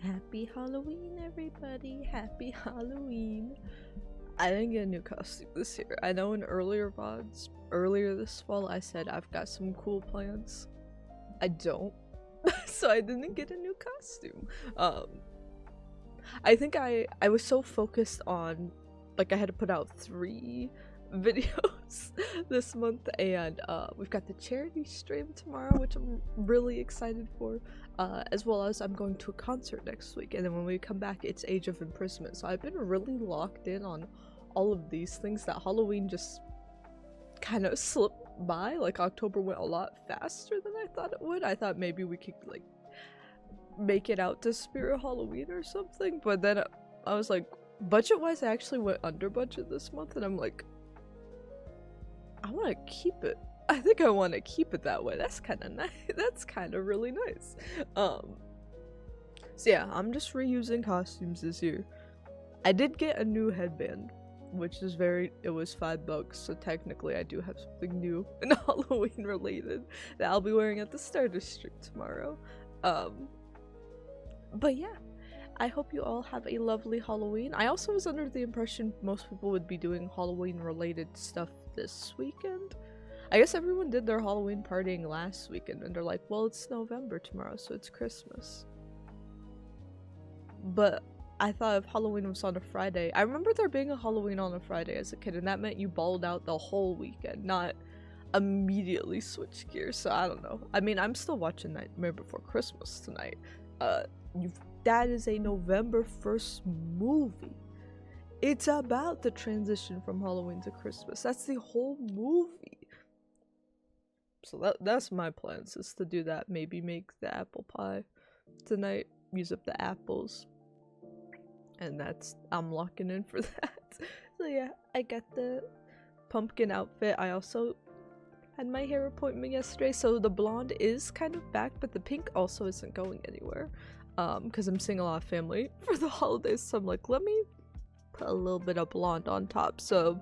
Happy Halloween, everybody. Happy Halloween. I didn't get a new costume this year. I know in earlier VODs, earlier this fall, I said I've got some cool plans. I don't. So I didn't get a new costume. I think I was so focused on, like, I had to put out 3 videos this month, and we've got the charity stream tomorrow, which I'm really excited for, as well as I'm going to a concert next week, and then when we come back it's Age of Imprisonment. So I've been really locked in on all of these things that Halloween just kind of slipped by. Like, October went a lot faster than I thought it would. I thought maybe we could, like, make it out to Spirit Halloween or something, but then I was like, budget-wise I actually went under budget this month, and I'm like, I want to keep it. I think I want to keep it that way. That's kind of nice. That's kind of really nice. So yeah, I'm just reusing costumes this year. I did get a new headband, which is it was $5, so technically I do have something new and Halloween related that I'll be wearing at the starter stream tomorrow. But yeah, I hope you all have a lovely Halloween. I also was under the impression most people would be doing Halloween related stuff this weekend. I guess everyone did their Halloween partying last weekend, and they're like, well, it's November tomorrow, so it's Christmas. But I thought if Halloween was on a Friday, I remember there being a Halloween on a Friday as a kid, and that meant you balled out the whole weekend, not immediately switch gears. So I don't know. I mean, I'm still watching Nightmare Before Christmas tonight. That is a November 1st movie. It's about the transition from Halloween to Christmas. That's the whole movie. So that's my plans, is to do that. Maybe make the apple pie tonight. Use up the apples. And I'm locking in for that. So yeah, I got the pumpkin outfit. I also had my hair appointment yesterday, so the blonde is kind of back, but the pink also isn't going anywhere. Because I'm seeing a lot of family for the holidays, so I'm like, let me put a little bit of blonde on top. So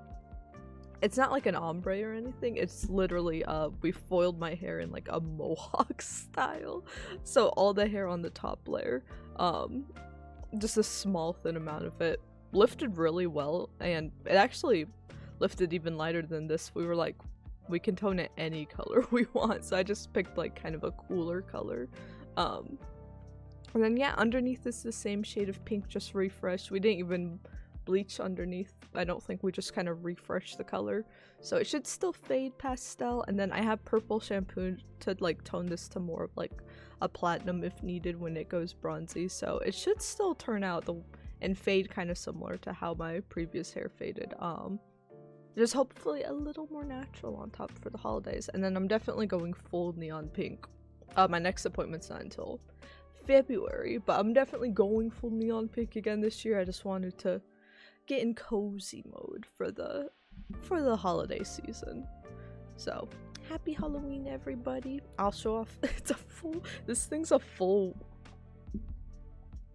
it's not like an ombre or anything, it's literally we foiled my hair in like a mohawk style, so all the hair on the top layer, just a small thin amount of it lifted really well, and it actually lifted even lighter than this. We were like, we can tone it any color we want, so I just picked like kind of a cooler color. And then yeah, underneath is the same shade of pink, just refreshed. We didn't even bleach underneath. I don't think. We just kind of refreshed the color, so it should still fade pastel. And then I have purple shampoo to like tone this to more of like a platinum if needed when it goes bronzy, so it should still turn out and fade kind of similar to how my previous hair faded. Just hopefully a little more natural on top for the holidays. And then I'm definitely going full neon pink. My next appointment's not until February, but I'm definitely going full neon pink again this year. I just wanted to get in cozy mode for the holiday season. So happy Halloween, everybody. I'll show off. This thing's a full.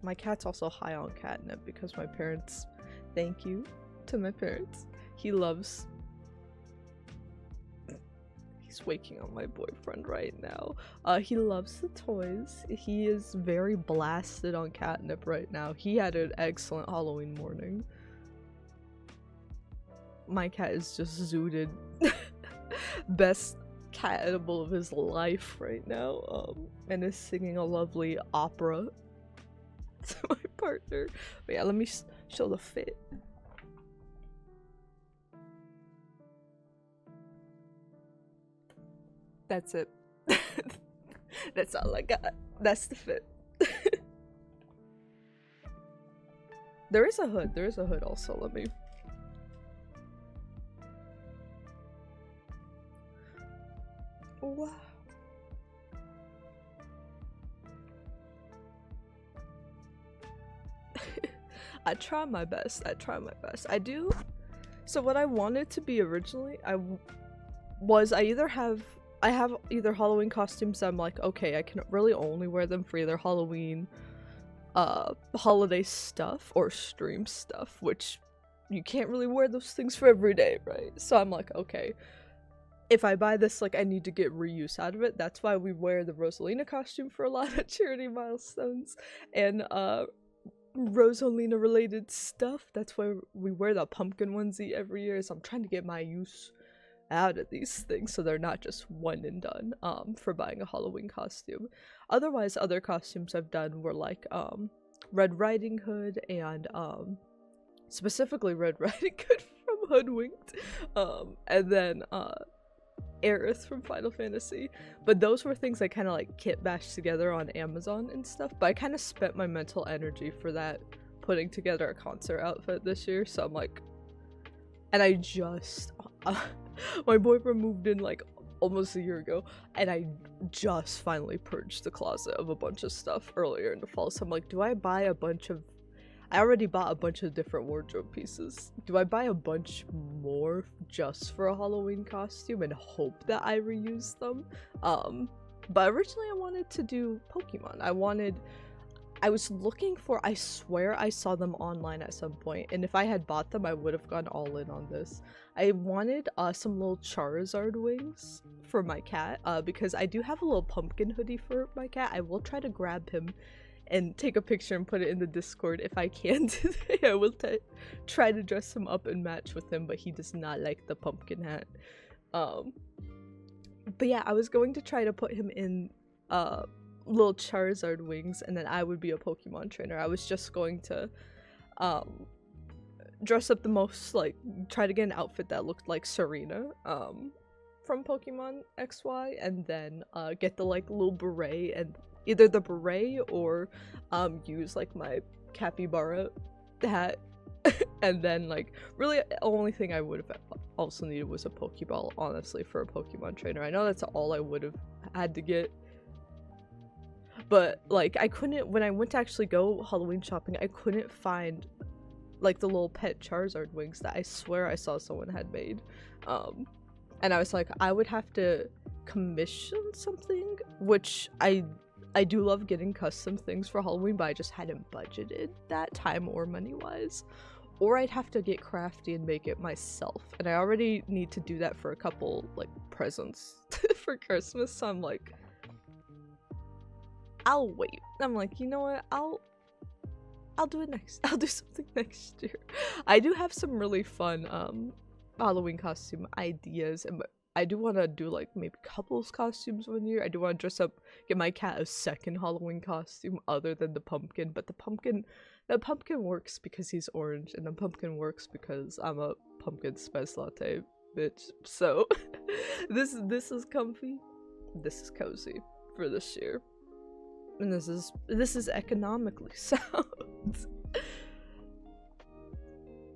My cat's also high on catnip because my parents, thank you to my parents. He's waking on my boyfriend right now. He loves the toys. He is very blasted on catnip right now. He had an excellent Halloween morning. My cat is just zooted. Best cat edible of his life right now, and is singing a lovely opera to my partner. But yeah, let me show the fit. That's it. That's all I got. That's the fit. There is a hood also. Let me. Wow. I try my best. I do. So what I wanted to be originally, I have either Halloween costumes that I'm like, okay, I can really only wear them for either Halloween, holiday stuff, or stream stuff, which you can't really wear those things for every day, right? So I'm like, okay, if I buy this, like, I need to get reuse out of it. That's why we wear the Rosalina costume for a lot of charity milestones and Rosalina related stuff. That's why we wear the pumpkin onesie every year. So I'm trying to get my use out of these things so they're not just one and done for buying a Halloween costume. Otherwise, other costumes I've done were like Red Riding Hood and specifically Red Riding Hood from Hoodwinked, and then Aerith from Final Fantasy. But those were things I kind of like kit bashed together on Amazon and stuff, but I kind of spent my mental energy for that putting together a concert outfit this year. So I'm like, and I just my boyfriend moved in like almost a year ago, and I just finally purged the closet of a bunch of stuff earlier in the fall. So I'm like, do I buy a bunch of, I already bought a bunch of different wardrobe pieces. Do I buy a bunch more just for a Halloween costume and hope that I reuse them? But originally I wanted to do Pokemon. I was looking for, I swear I saw them online at some point, and if I had bought them, I would have gone all in on this. I wanted some little Charizard wings for my cat, because I do have a little pumpkin hoodie for my cat. I will try to grab him and take a picture and put it in the Discord if I can today. I will try to dress him up and match with him, but he does not like the pumpkin hat. But yeah, I was going to try to put him in little Charizard wings, and then I would be a Pokemon trainer. I was just going to dress up the most, like, try to get an outfit that looked like Serena from Pokemon XY, and then get the like little beret, and either the beret or use like my capybara hat. And then like really the only thing I would have also needed was a Pokeball, honestly, for a Pokemon trainer. I know that's all I would have had to get, but like I couldn't, when I went to actually go Halloween shopping, I couldn't find like the little pet Charizard wings that I swear I saw someone had made. And I was like, I would have to commission something, which I do love getting custom things for Halloween, but I just hadn't budgeted that time or money wise. Or I'd have to get crafty and make it myself, and I already need to do that for a couple like presents for Christmas, so I'm like, I'll wait. I'm like, you know what, I'll do it next. I'll do something next year. I do have some really fun Halloween costume ideas, and I do want to do like maybe couples costumes one year. I do want to dress up, get my cat a second Halloween costume other than the pumpkin, but the pumpkin works because he's orange, and the pumpkin works because I'm a pumpkin spice latte bitch. So this is comfy, this is cozy for this year, and this is economically sound.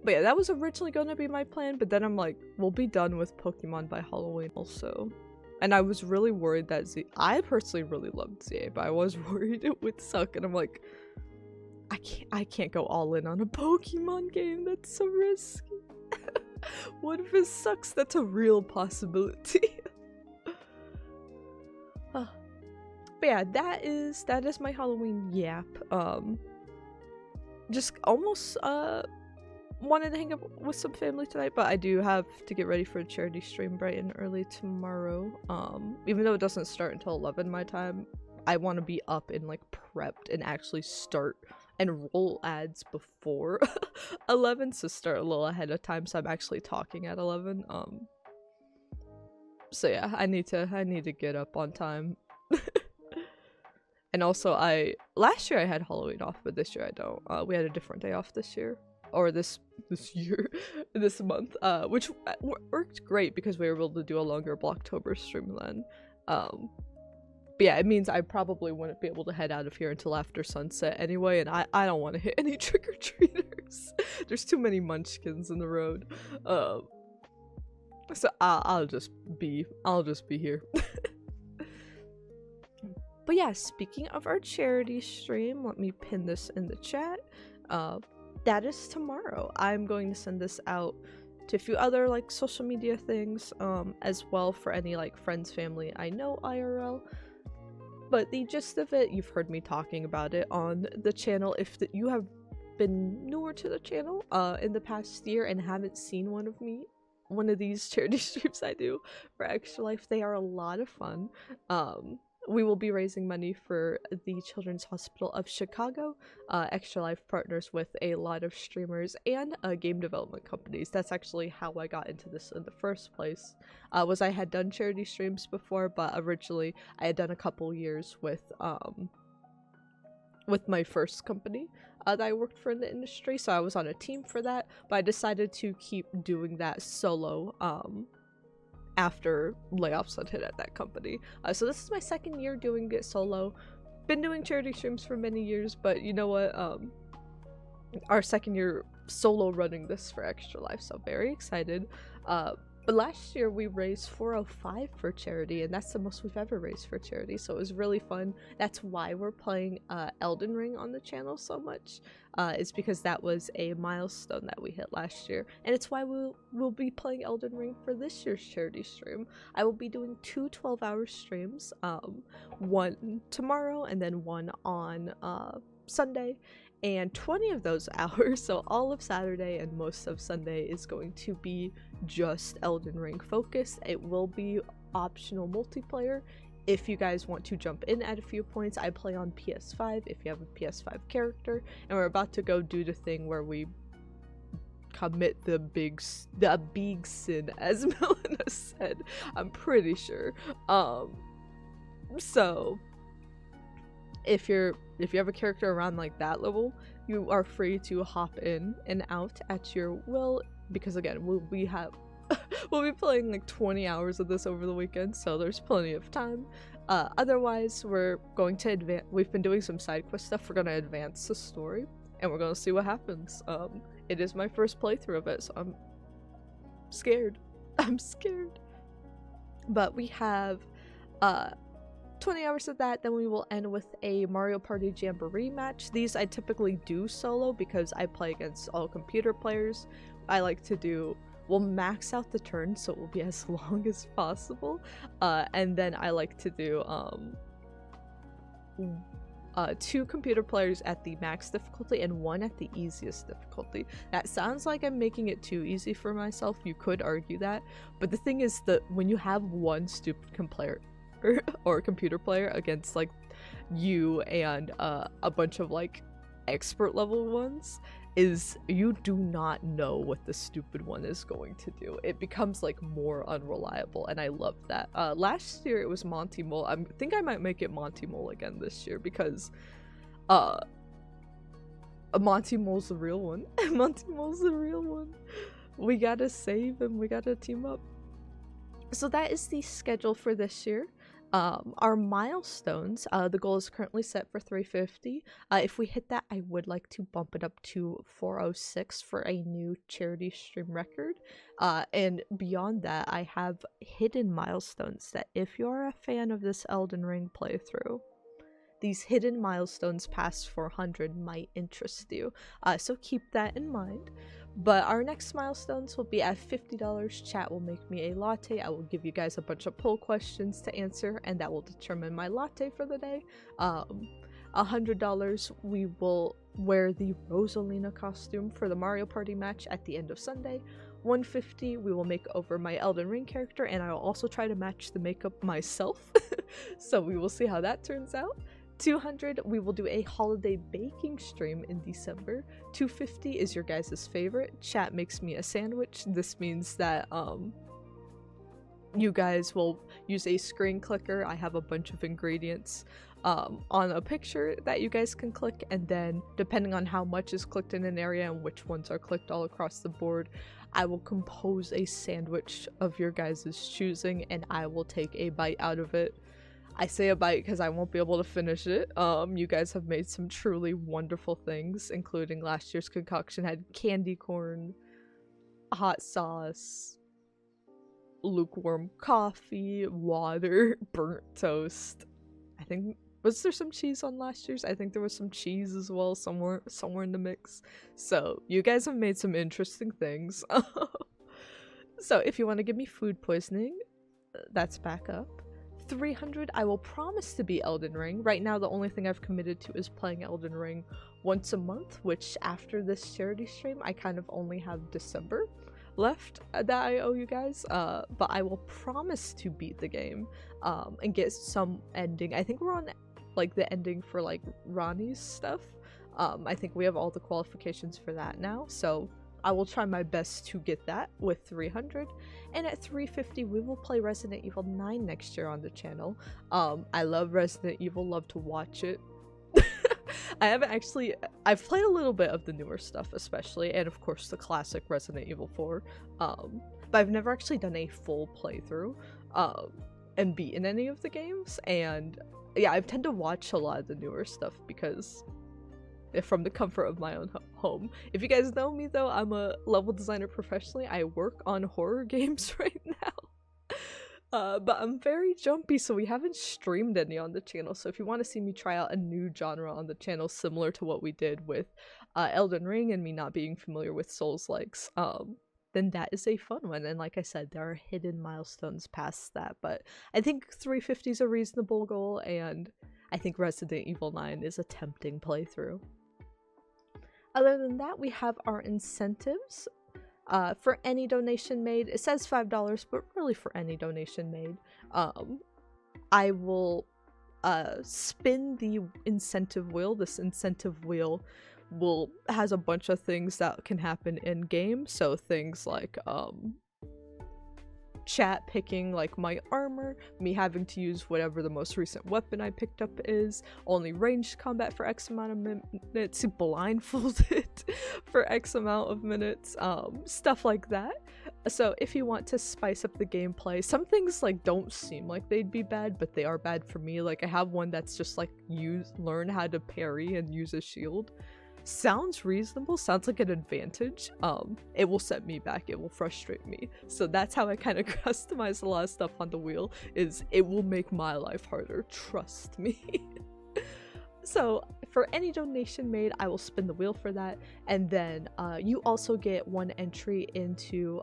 But yeah, that was originally going to be my plan, but then I'm like, we'll be done with Pokemon by Halloween also. And I was really worried that I personally really loved ZA, but I was worried it would suck, and I'm like, I can't go all in on a Pokemon game, that's so risky. What if it sucks? That's a real possibility. But yeah, that is my Halloween yap. Just almost wanted to hang up with some family tonight, but I do have to get ready for a charity stream bright and early tomorrow. Even though it doesn't start until 11 my time, I want to be up and like prepped and actually start and roll ads before 11, so start a little ahead of time so I'm actually talking at 11. So yeah, I need to get up on time. And also last year I had Halloween off, but this year I don't. We had a different day off this year. Or this month, which worked great because we were able to do a longer Blocktober stream then. But yeah, it means I probably wouldn't be able to head out of here until after sunset anyway, and I don't want to hit any trick-or-treaters. There's too many munchkins in the road. So I'll just be here. But yeah, speaking of our charity stream, let me pin this in the chat. That is tomorrow. I'm going to send this out to a few other like social media things, as well for any like friends, family I know IRL. But the gist of it, you've heard me talking about it on the channel. If you have been newer to the channel in the past year and haven't seen one one of these charity streams I do for Extra Life. They are a lot of fun. We will be raising money for the Children's Hospital of Chicago. Extra Life partners with a lot of streamers and game development companies. That's actually how I got into this in the first place. Was I had done charity streams before, but originally I had done a couple years with my first company that I worked for in the industry, so I was on a team for that, but I decided to keep doing that solo after layoffs had hit at that company. So this is my second year doing it solo. Been doing charity streams for many years, but you know what, our second year solo running this for Extra Life, so very excited. But last year we raised $405 for charity, and that's the most we've ever raised for charity, so it was really fun. That's why we're playing Elden Ring on the channel so much. It's because that was a milestone that we hit last year, and it's why we'll be playing Elden Ring for this year's charity stream. I will be doing 2 12-hour streams, one tomorrow and then one on Sunday. And 20 of those hours, so all of Saturday and most of Sunday, is going to be just Elden Ring focused. It will be optional multiplayer if you guys want to jump in at a few points. I play on PS5 if you have a PS5 character, and we're about to go do the thing where we commit the big sin, as Melina said. I'm pretty sure. So if you have a character around like that level, you are free to hop in and out at your will, because again, we'll be playing like 20 hours of this over the weekend, so there's plenty of time. Otherwise, we're going to we've been doing some side quest stuff. We're going to advance the story, and we're going to see what happens. It is my first playthrough of it, so I'm scared. I'm scared. But we have 20 hours of that, then we will end with a Mario Party Jamboree match. These I typically do solo because I play against all computer players. I like to we'll max out the turns so it will be as long as possible, and then I like to do 2 computer players at the max difficulty and 1 at the easiest difficulty. That sounds like I'm making it too easy for myself. You could argue that, but the thing is that when you have one stupid or computer player against like you and a bunch of like expert level ones, is you do not know what the stupid one is going to do. It becomes like more unreliable, and I love that. Last year it was Monty Mole. I think I might make it Monty Mole again this year because Monty Mole's the real one. Monty Mole's the real one. We gotta save him, we gotta team up. So that is the schedule for this year. Our milestones, the goal is currently set for 350. If we hit that, I would like to bump it up to 406 for a new charity stream record. And beyond that, I have hidden milestones that if you're a fan of this Elden Ring playthrough, these hidden milestones past 400 might interest you. So keep that in mind. But our next milestones will be at $50. Chat will make me a latte. I will give you guys a bunch of poll questions to answer, and that will determine my latte for the day. $100, we will wear the Rosalina costume for the Mario Party match at the end of Sunday. $150, we will make over my Elden Ring character, and I will also try to match the makeup myself. So we will see how that turns out. $200, we will do a holiday baking stream in December. $250 is your guys' favorite. Chat makes me a sandwich. This means that you guys will use a screen clicker. I have a bunch of ingredients on a picture that you guys can click, and then depending on how much is clicked in an area and which ones are clicked all across the board, I will compose a sandwich of your guys' choosing, and I will take a bite out of it. I say a bite because I won't be able to finish it. You guys have made some truly wonderful things, including last year's concoction had candy corn, hot sauce, lukewarm coffee, water, burnt toast. I think, was there some cheese on last year's? I think there was some cheese as well somewhere in the mix. So you guys have made some interesting things. So if you want to give me food poisoning, that's back up. 300, I will promise to be Elden Ring. Right now the only thing I've committed to is playing Elden Ring once a month, which after this charity stream I kind of only have December. left that I owe you guys, but I will promise to beat the game and get some ending. I think we're on like the ending for like Ronnie's stuff. I think we have all the qualifications for that now, so I will try my best to get that with 300, and at 350 we will play Resident Evil 9 next year on the channel. I love Resident Evil, love to watch it. I've played a little bit of the newer stuff especially, and of course the classic Resident Evil 4, but I've never actually done a full playthrough and beaten any of the games, and yeah, I tend to watch a lot of the newer stuff because from the comfort of my own home. If you guys know me though, I'm a level designer professionally. I work on horror games right now. But I'm very jumpy, so we haven't streamed any on the channel. So if you want to see me try out a new genre on the channel similar to what we did with Elden Ring and me not being familiar with Souls-likes, then that is a fun one. And like I said, there are hidden milestones past that, but I think 350 is a reasonable goal, and I think Resident Evil 9 is a tempting playthrough. Other than that, we have our incentives. For any donation made, it says $5, but really for any donation made, I will spin the incentive wheel. This incentive wheel has a bunch of things that can happen in game, so things like chat picking like my armor, me having to use whatever the most recent weapon I picked up is, only ranged combat for X amount of minutes, blindfolded for X amount of minutes, stuff like that. So if you want to spice up the gameplay, some things like don't seem like they'd be bad, but they are bad for me. Like I have one that's just like learn how to parry and use a shield. Sounds reasonable, sounds like an advantage. It will set me back, it will frustrate me. So that's how I kind of customize a lot of stuff on the wheel, is it will make my life harder, trust me. So for any donation made, I will spin the wheel for that, and then you also get one entry into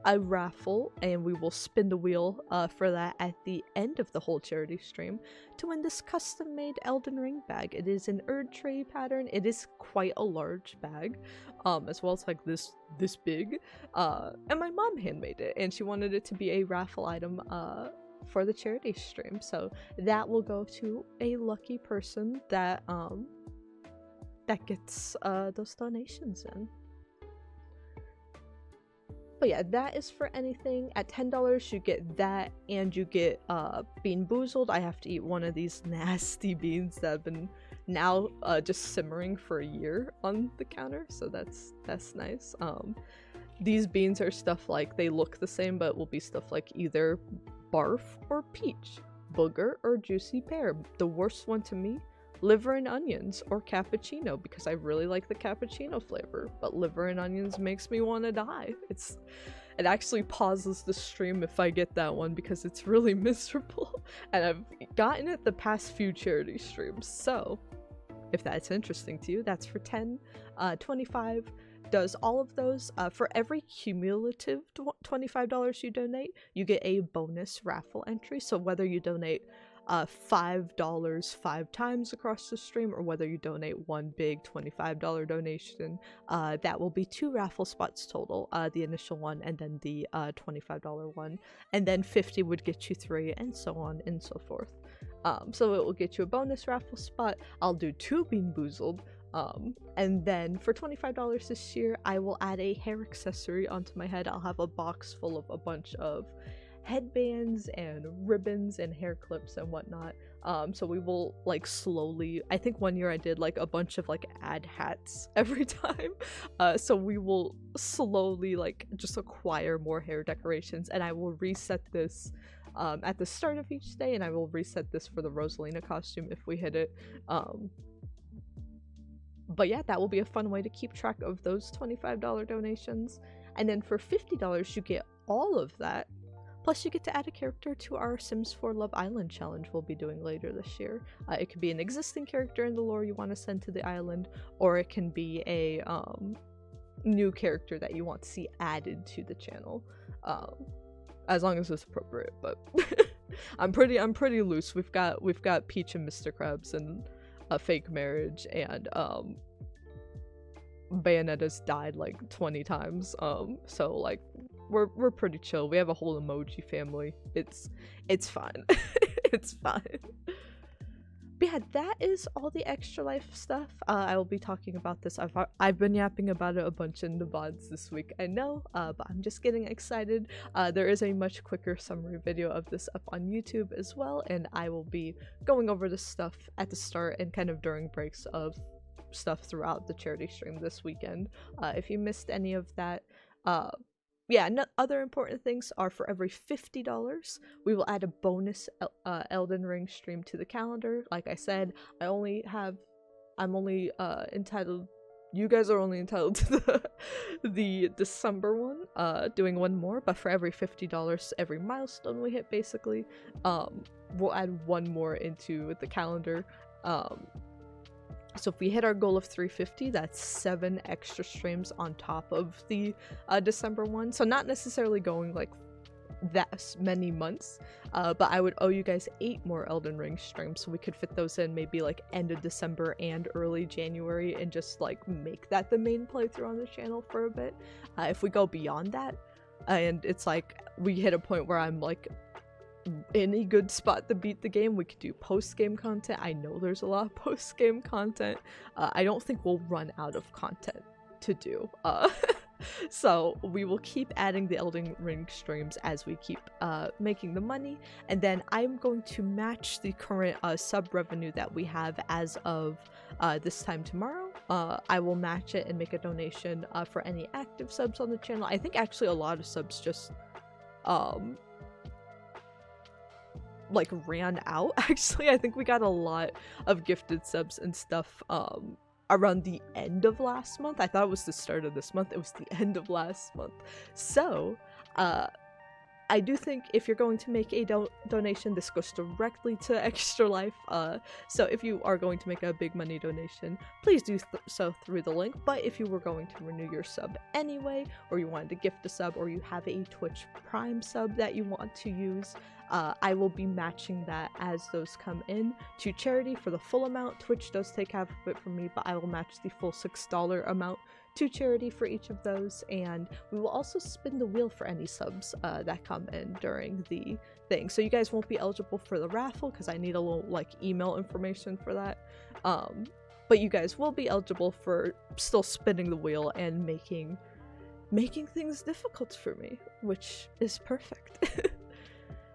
a raffle, and we will spin the wheel for that at the end of the whole charity stream to win this custom made Elden Ring bag. It is an Erd tray pattern. It is quite a large bag, as well as like this big, and my mom handmade it, and she wanted it to be a raffle item for the charity stream, so that will go to a lucky person that that gets those donations in. But yeah, that is for anything. At $10 you get that, and you get Bean Boozled. I have to eat one of these nasty beans that have been now just simmering for a year on the counter, so that's nice. These beans are stuff like, they look the same, but will be stuff like either barf or peach, booger or juicy pear. The worst one to me, liver and onions or cappuccino, because I really like the cappuccino flavor, but liver and onions makes me want to die. It actually pauses the stream if I get that one because it's really miserable, and I've gotten it the past few charity streams. So if that's interesting to you, that's for 10. 25 does all of those. For every cumulative $25 you donate, you get a bonus raffle entry. So whether you donate $5 5 times across the stream, or whether you donate one big $25 donation, that will be 2 raffle spots total, the initial one and then the $25 one, and then 50 would get you 3, and so on and so forth. So it will get you a bonus raffle spot. I'll do 2 Bean Boozled, and then for $25 this year I will add a hair accessory onto my head. I'll have a box full of a bunch of headbands and ribbons and hair clips and whatnot. So we will like slowly, I think one year I did like a bunch of like ad hats every time, so we will slowly like just acquire more hair decorations, and I will reset this at the start of each day, and I will reset this for the Rosalina costume if we hit it. But yeah, that will be a fun way to keep track of those $25 donations. And then for $50 you get all of that, plus you get to add a character to our Sims 4 Love Island challenge we'll be doing later this year. It could be an existing character in the lore you want to send to the island, or it can be a new character that you want to see added to the channel, as long as it's appropriate. But I'm pretty loose. We've got Peach and Mr. Krabs and a fake marriage, and Bayonetta's died like 20 times. So like we're pretty chill. We have a whole emoji family. It's fine. It's fine. But yeah, that is all the Extra Life stuff. I will be talking about this. I've been yapping about it a bunch in the VODs this week, I know, but I'm just getting excited. There is a much quicker summary video of this up on YouTube as well, and I will be going over this stuff at the start and kind of during breaks of stuff throughout the charity stream this weekend. If you missed any of that, yeah, other important things are for every $50, we will add a bonus Elden Ring stream to the calendar. Like I said, I'm only entitled, you guys are only entitled to the December one, doing one more, but for every $50, every milestone we hit basically, we'll add one more into the calendar. So if we hit our goal of 350, that's 7 extra streams on top of the December one. So not necessarily going like that many months, but I would owe you guys 8 more Elden Ring streams, so we could fit those in maybe like end of December and early January and just like make that the main playthrough on the channel for a bit. If we go beyond that, and it's like we hit a point where I'm like in a good spot to beat the game, we could do post-game content. I know there's a lot of post-game content. I don't think we'll run out of content to do. So we will keep adding the Elden Ring streams as we keep making the money, and then I'm going to match the current sub revenue that we have as of this time tomorrow. I will match it and make a donation for any active subs on the channel. I think actually a lot of subs just like ran out. Actually, I think we got a lot of gifted subs and stuff around the end of last month. I thought it was the start of this month. It was the end of last month. So I do think if you're going to make a donation, this goes directly to Extra Life. So if you are going to make a big money donation, please do so through the link. But if you were going to renew your sub anyway, or you wanted to gift a sub, or you have a Twitch Prime sub that you want to use, I will be matching that as those come in to charity for the full amount. Twitch does take half of it from me, but I will match the full $6 amount to charity for each of those, and we will also spin the wheel for any subs that come in during the thing. So you guys won't be eligible for the raffle because I need a little like email information for that, but you guys will be eligible for still spinning the wheel and making things difficult for me, which is perfect.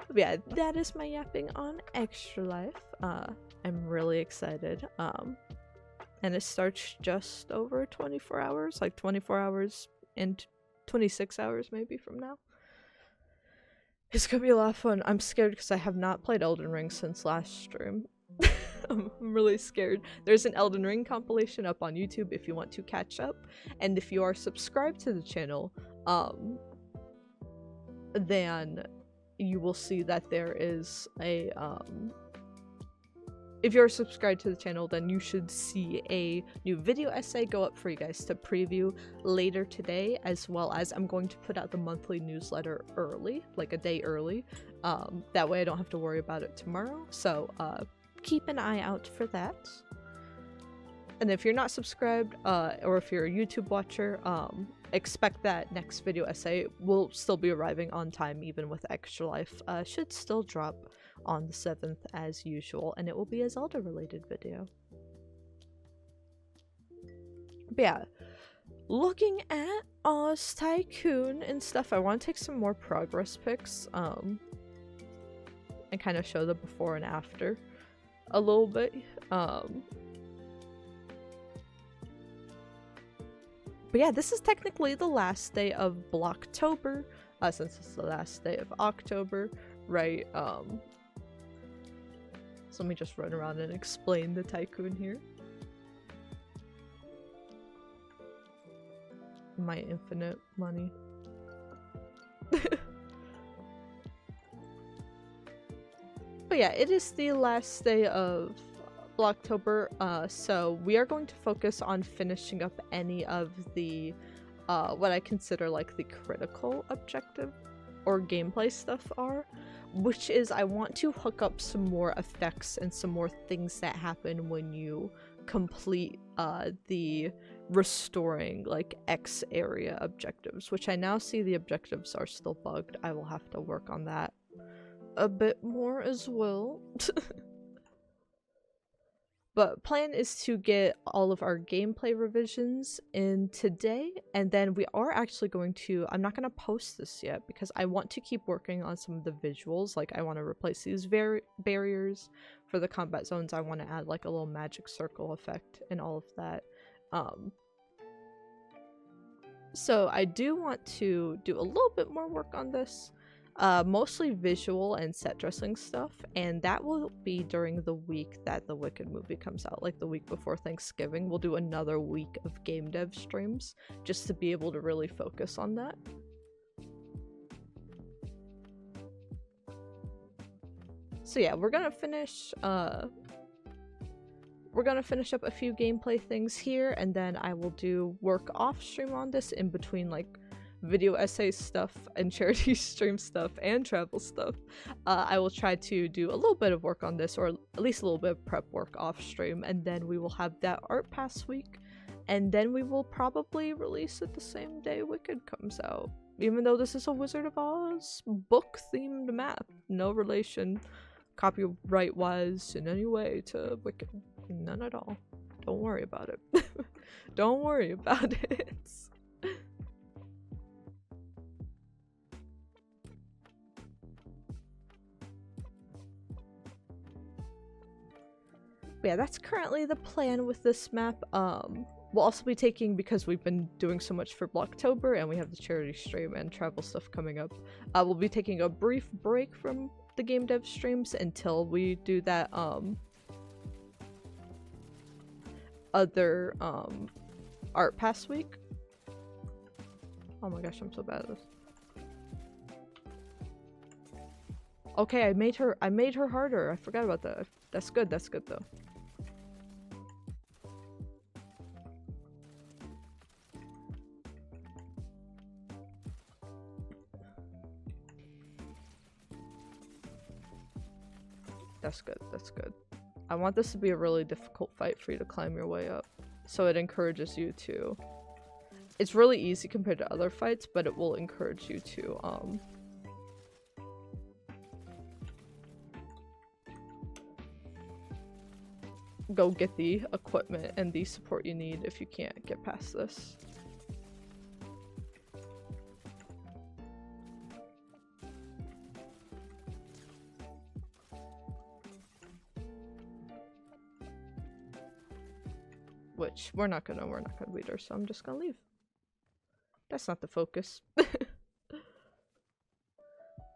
But yeah, that is my yapping on Extra Life. I'm really excited. And it starts just over 24 hours, like 24 hours and 26 hours maybe from now. It's gonna be a lot of fun. I'm scared because I have not played Elden Ring since last stream. I'm really scared. There's an Elden Ring compilation up on YouTube if you want to catch up. And if you are subscribed to the channel, then you will see that there is a, if you're subscribed to the channel, then you should see a new video essay go up for you guys to preview later today, as well as I'm going to put out the monthly newsletter early, like a day early. That way I don't have to worry about it tomorrow. So keep an eye out for that. And if you're not subscribed, or if you're a YouTube watcher, expect that next video essay will still be arriving on time, even with Extra Life. Should still drop on the 7th as usual, and it will be a Zelda related video. But yeah, looking at Oz Tycoon and stuff, I want to take some more progress pics, and kind of show the before and after a little bit. But yeah, this is technically the last day of Blocktober, since it's the last day of October, right? So let me just run around and explain the Tycoon here. My infinite money. But yeah, it is the last day of Blocktober, so we are going to focus on finishing up any of the what I consider like the critical objective or gameplay stuff are, which is I want to hook up some more effects and some more things that happen when you complete the restoring like X area objectives, which I now see the objectives are still bugged. I will have to work on that a bit more as well. But plan is to get all of our gameplay revisions in today, and then we are actually going to, I'm not going to post this yet because I want to keep working on some of the visuals. Like I want to replace these barriers for the combat zones. I want to add like a little magic circle effect and all of that. So I do want to do a little bit more work on this. Mostly visual and set dressing stuff, and that will be during the week that the Wicked movie comes out, like the week before Thanksgiving. We'll do another week of game dev streams just to be able to really focus on that. So yeah, we're gonna finish up a few gameplay things here, and then I will do work off stream on this in between like video essay stuff and charity stream stuff and travel stuff. I will try to do a little bit of work on this, or at least a little bit of prep work off stream, and then we will have that art pass week, and then we will probably release it the same day Wicked comes out, even though this is a Wizard of Oz book themed map. No relation copyright wise in any way to Wicked, none at all. Don't worry about it. Don't worry about it. Yeah, that's currently the plan with this map. We'll also be taking, because we've been doing so much for Blocktober and we have the charity stream and travel stuff coming up, we'll be taking a brief break from the game dev streams until we do that other art pass week. Oh my gosh, I'm so bad at this. Okay, I made her harder. I forgot about that. That's good though. That's good. I want this to be a really difficult fight for you to climb your way up, so it encourages you to... It's really easy compared to other fights, but it will encourage you to, go get the equipment and the support you need if you can't get past this. Which we're not gonna beat her, so I'm just gonna leave. That's not the focus. But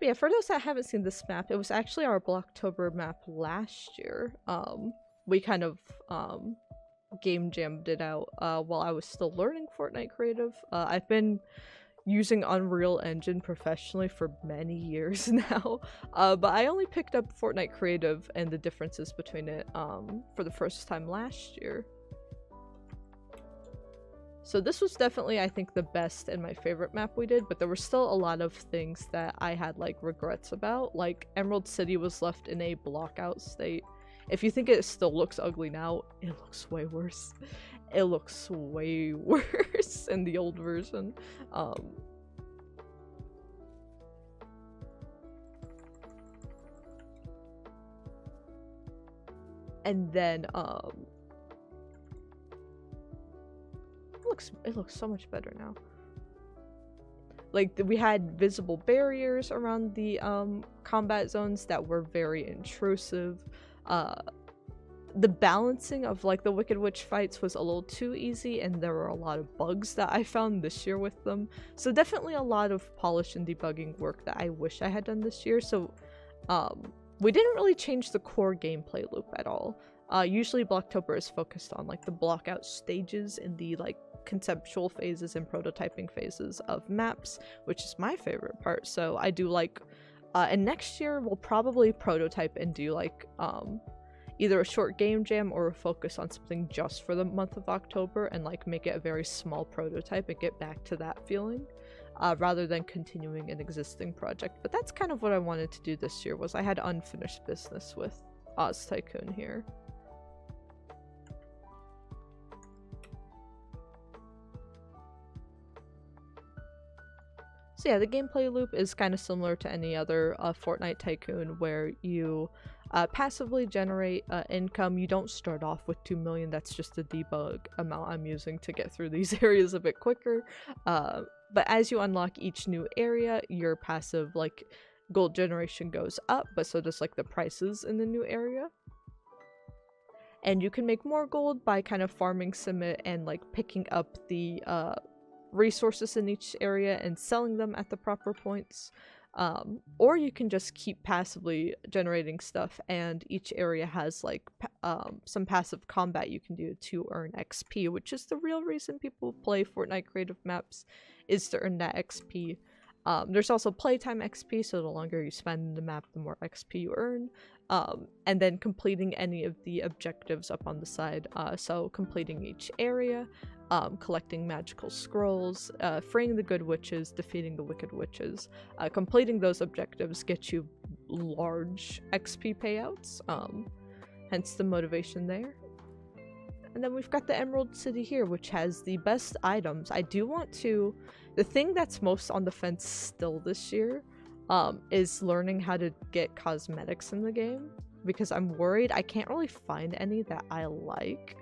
yeah, for those that haven't seen this map, it was actually our Blocktober map last year. We kind of game jammed it out while I was still learning Fortnite Creative. I've been using Unreal Engine professionally for many years now, but I only picked up Fortnite Creative and the differences between it for the first time last year. So this was definitely, I think, the best and my favorite map we did, but there were still a lot of things that I had like regrets about. Like Emerald City was left in a blockout state. If you think it still looks ugly now, it looks way worse. It looks way worse in the old version. And then it looks so much better now. Like we had visible barriers around the combat zones that were very intrusive. The balancing of like the Wicked Witch fights was a little too easy, and there were a lot of bugs that I found this year with them. So definitely a lot of polish and debugging work that I wish I had done this year. So we didn't really change the core gameplay loop at all. Usually Blocktober is focused on like the blockout stages and the like conceptual phases and prototyping phases of maps, which is my favorite part. So I do like, and next year we'll probably prototype and do like either a short game jam or a focus on something just for the month of October and like make it a very small prototype and get back to that feeling, rather than continuing an existing project. But that's kind of what I wanted to do this year, was I had unfinished business with Oz Tycoon here. So yeah, the gameplay loop is kind of similar to any other Fortnite Tycoon, where you passively generate income. You don't start off with 2 million. That's just the debug amount I'm using to get through these areas a bit quicker. But as you unlock each new area, your passive like gold generation goes up, but so does like the prices in the new area. And you can make more gold by kind of farming Summit and like picking up the resources in each area and selling them at the proper points. Or you can just keep passively generating stuff, and each area has like some passive combat you can do to earn XP, which is the real reason people play Fortnite creative maps, is to earn that XP. There's also playtime XP, so the longer you spend in the map, the more XP you earn. And then completing any of the objectives up on the side, so completing each area, collecting magical scrolls, freeing the good witches, defeating the wicked witches. Completing those objectives get you large XP payouts, hence the motivation there. And then we've got the Emerald City here, which has the best items. I do want to... The thing that's most on the fence still this year is learning how to get cosmetics in the game, because I'm worried I can't really find any that I like.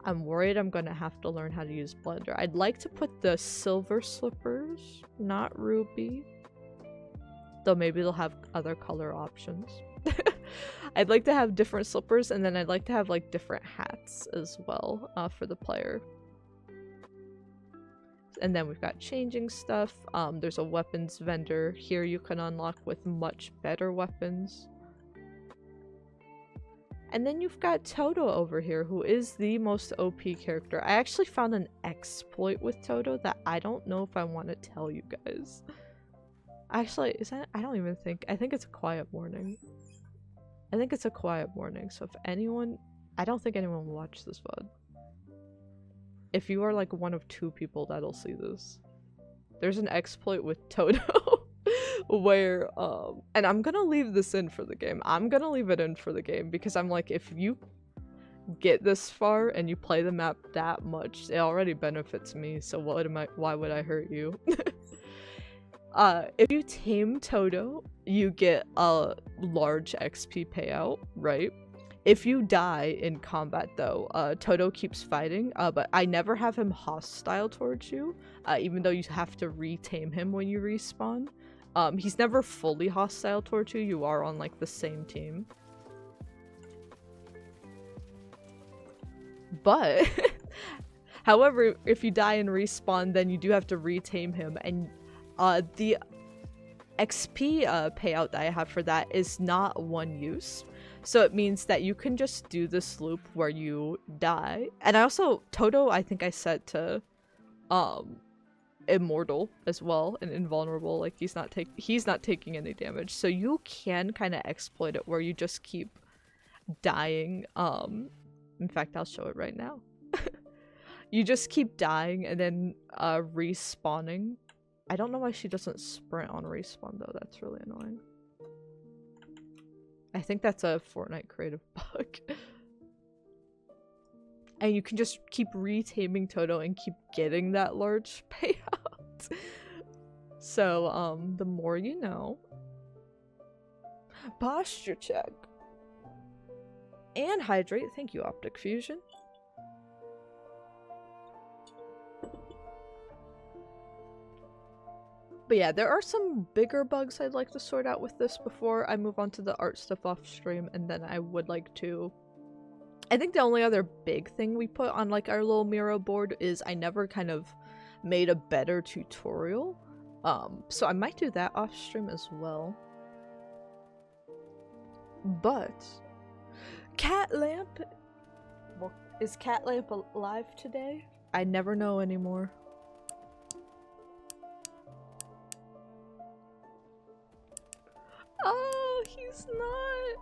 I'm worried I'm gonna have to learn how to use Blender. I'd like to put the silver slippers, not ruby. Though maybe they'll have other color options. I'd like to have different slippers, and then I'd like to have like different hats as well for the player. And then we've got changing stuff. There's a weapons vendor. Here you can unlock with much better weapons. And then you've got Toto over here, who is the most OP character. I actually found an exploit with Toto that I don't know if I want to tell you guys. Actually, is that? I don't even think. I think it's a quiet morning. I think it's a quiet morning, so if anyone... I don't think anyone will watch this VOD. If you are like one of 2 people that'll see this. There's an exploit with Toto where, and I'm gonna leave this in for the game. I'm gonna leave it in for the game because I'm like, if you get this far and you play the map that much, it already benefits me, so why would I hurt you? If you tame Toto, you get a large XP payout, right? If you die in combat though, Toto keeps fighting, but I never have him hostile towards you, even though you have to retame him when you respawn. He's never fully hostile towards you, you are on like the same team. But, however, if you die and respawn, then you do have to retame him, and the XP payout that I have for that is not one use. So it means that you can just do this loop where you die. And I also, Toto, I think I set to immortal as well and invulnerable. Like he's not taking any damage. So you can kind of exploit it where you just keep dying. In fact, I'll show it right now. You just keep dying and then respawning. I don't know why she doesn't sprint on respawn though. That's really annoying. I think that's a Fortnite creative bug. And you can just keep retaming Toto and keep getting that large payout. So, the more you know. Posture check. And hydrate. Thank you, Optic Fusion. But yeah, there are some bigger bugs I'd like to sort out with this before I move on to the art stuff off stream, and then I would like to... I think the only other big thing we put on like our little Miro board is I never kind of made a better tutorial. So I might do that off stream as well. But... Cat Lamp? Well, is Cat Lamp alive today? I never know anymore. Oh, he's not.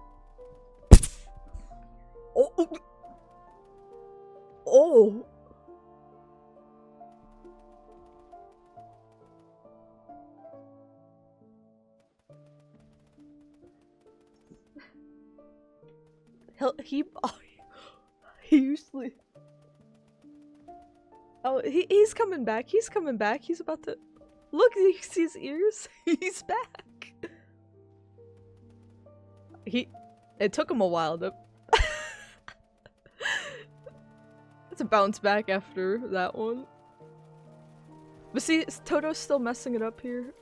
Oh. Oh. He usually. Oh, he's coming back. He's coming back. He's about to. Look, you see his ears? He's back. It took him a while to to bounce back after that one. But see, Toto's still messing it up here.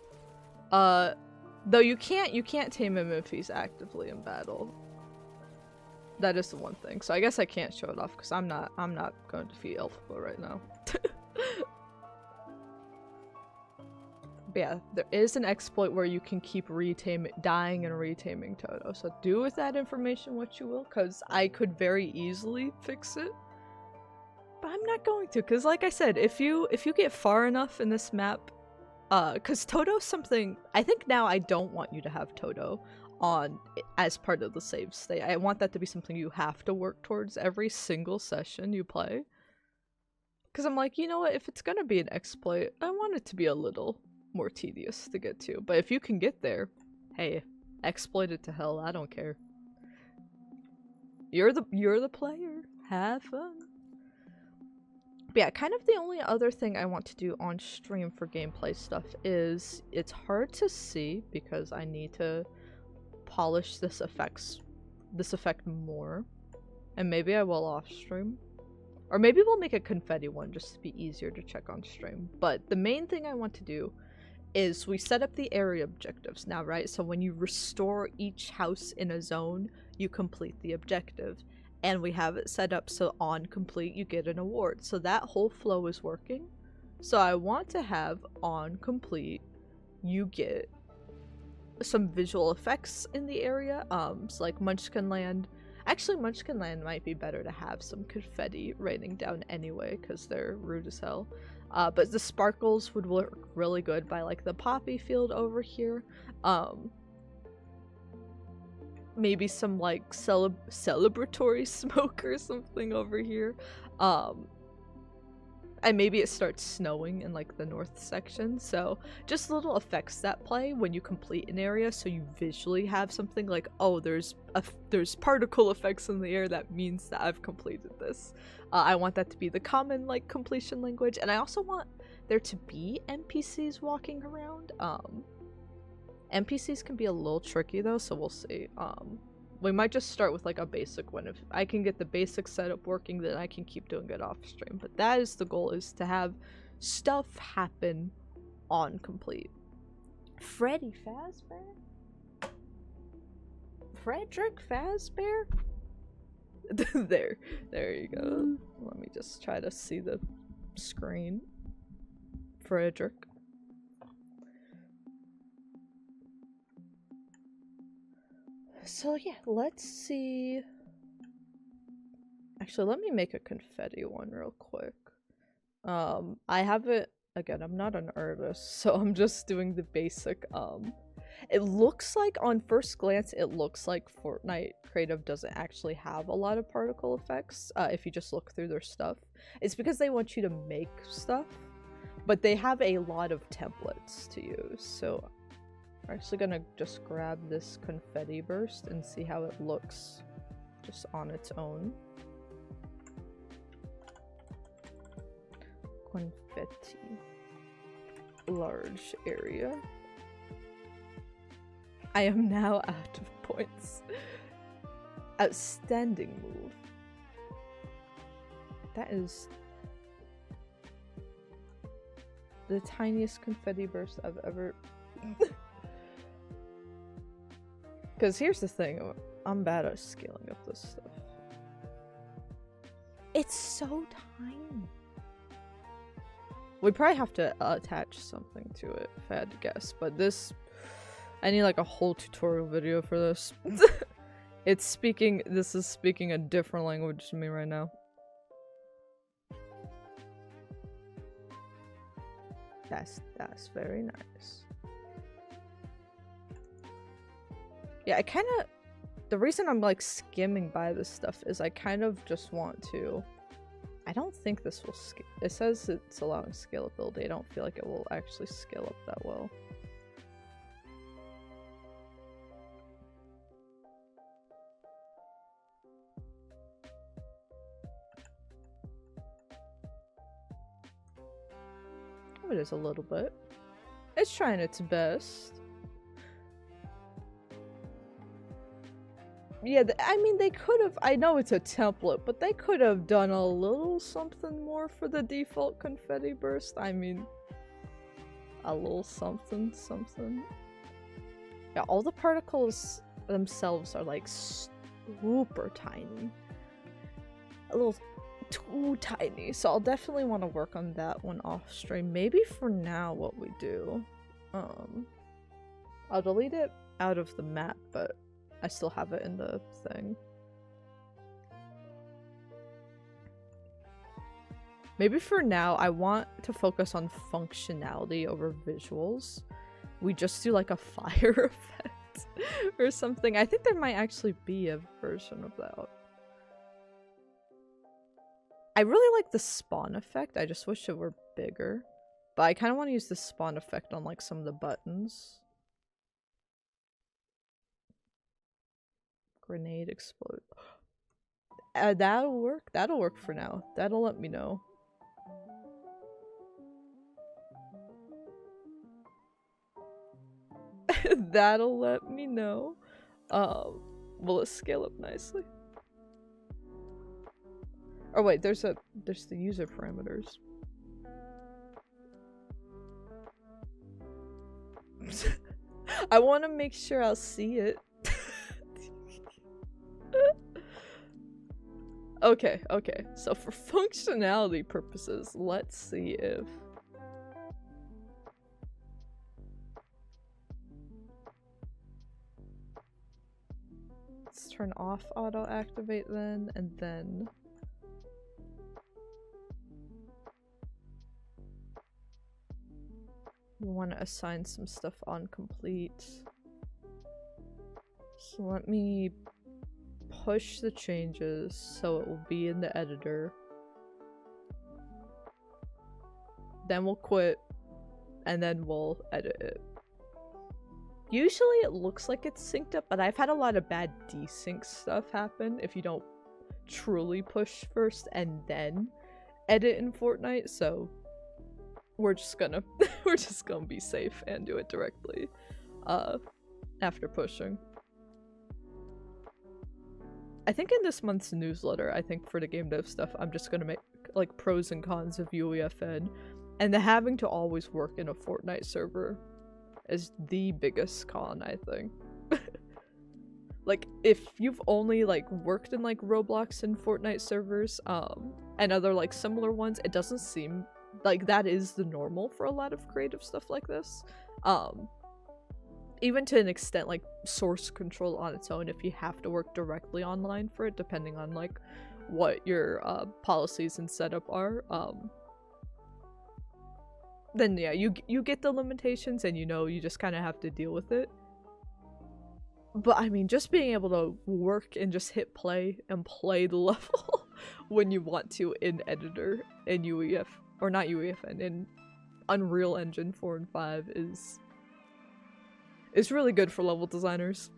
Though you can't tame him if he's actively in battle. That is the one thing. So I guess I can't show it off because I'm not going to defeat Elphaba right now. But yeah, there is an exploit where you can keep dying and retaming Toto. So do with that information what you will, because I could very easily fix it. But I'm not going to, because like I said, if you get far enough in this map, because Toto's something, I think now I don't want you to have Toto on as part of the save state. I want that to be something you have to work towards every single session you play. Because I'm like, you know what, if it's gonna be an exploit, I want it to be a little more tedious to get to. But if you can get there, hey, exploit it to hell, I don't care. You're the player. Have fun. But yeah, kind of the only other thing I want to do on stream for gameplay stuff is it's hard to see because I need to polish this effect more. And maybe I will off stream. Or maybe we'll make a confetti one just to be easier to check on stream. But the main thing I want to do is we set up the area objectives now, right? So when you restore each house in a zone, you complete the objective. And we have it set up so on complete you get an award. So that whole flow is working. So I want to have on complete you get some visual effects in the area. So like Munchkin Land. Actually, Munchkin Land might be better to have some confetti raining down anyway, because they're rude as hell. But the sparkles would work really good by like the poppy field over here. Maybe some like celebratory smoke or something over here. And maybe it starts snowing in like the north section. So just little effects that play when you complete an area, so you visually have something like, oh, there's particle effects in the air, that means that I've completed this. I want that to be the common like completion language, and I also want there to be NPCs walking around. NPCs can be a little tricky though, so we'll see. We might just start with like a basic one. If I can get the basic setup working, then I can keep doing it off stream. But that is the goal, is to have stuff happen on complete. Freddy Fazbear? Frederick Fazbear? there you go. Let me just try to see the screen. Frederick. So yeah, let's see. Actually, let me make a confetti one real quick. I have it, again, I'm not an artist, so I'm just doing the basic, it looks like, on first glance, it looks like Fortnite Creative doesn't actually have a lot of particle effects, if you just look through their stuff. It's because they want you to make stuff, but they have a lot of templates to use, so we're actually gonna just grab this confetti burst and see how it looks just on its own. Confetti. Large area. I am now out of points. Outstanding move. That is the tiniest confetti burst I've ever... Because here's the thing, I'm bad at scaling up this stuff. It's so tiny. We probably have to attach something to it, if I had to guess. But this, I need like a whole tutorial video for this. This is speaking a different language to me right now. That's very nice. Yeah, the reason I'm like skimming by this stuff is I kind of just want to, I don't think this will scale. It says it's allowing scalability. I don't feel like it will actually scale up that well. Oh, it is a little bit. It's trying its best. Yeah, I mean, they could have, I know it's a template, but they could have done a little something more for the default confetti burst. I mean, a little something. Yeah, all the particles themselves are like super tiny. A little too tiny, so I'll definitely want to work on that one off stream. Maybe for now what we do, I'll delete it out of the map, but I still have it in the thing. Maybe for now I want to focus on functionality over visuals. We just do like a fire effect or something. I think there might actually be a version of that. I really like the spawn effect. I just wish it were bigger. But I kind of want to use the spawn effect on like some of the buttons. Grenade explode. That'll work. That'll work for now. That'll let me know. That'll let me know. Will it scale up nicely? Oh wait, there's the user parameters. I want to make sure I'll see it. Okay, so for functionality purposes, let's see if... Let's turn off auto activate then, and then... We want to assign some stuff on complete. So let me push the changes so it will be in the editor. Then we'll quit, and then we'll edit it. Usually it looks like it's synced up, but I've had a lot of bad desync stuff happen if you don't truly push first and then edit in Fortnite, so we're just gonna be safe and do it directly after pushing. I think in this month's newsletter, I think for the game dev stuff, I'm just gonna make like pros and cons of UEFN, and the having to always work in a Fortnite server is the biggest con, I think. Like, if you've only like worked in like Roblox and Fortnite servers, and other like similar ones, it doesn't seem like that is the normal for a lot of creative stuff like this. Even to an extent, like source control on its own, if you have to work directly online for it, depending on like what your policies and setup are, then yeah, you get the limitations, and you just kind of have to deal with it. But I mean, just being able to work and just hit play and play the level when you want to in editor in UEF, or not UEFN, in Unreal Engine 4 and 5 is really good for level designers.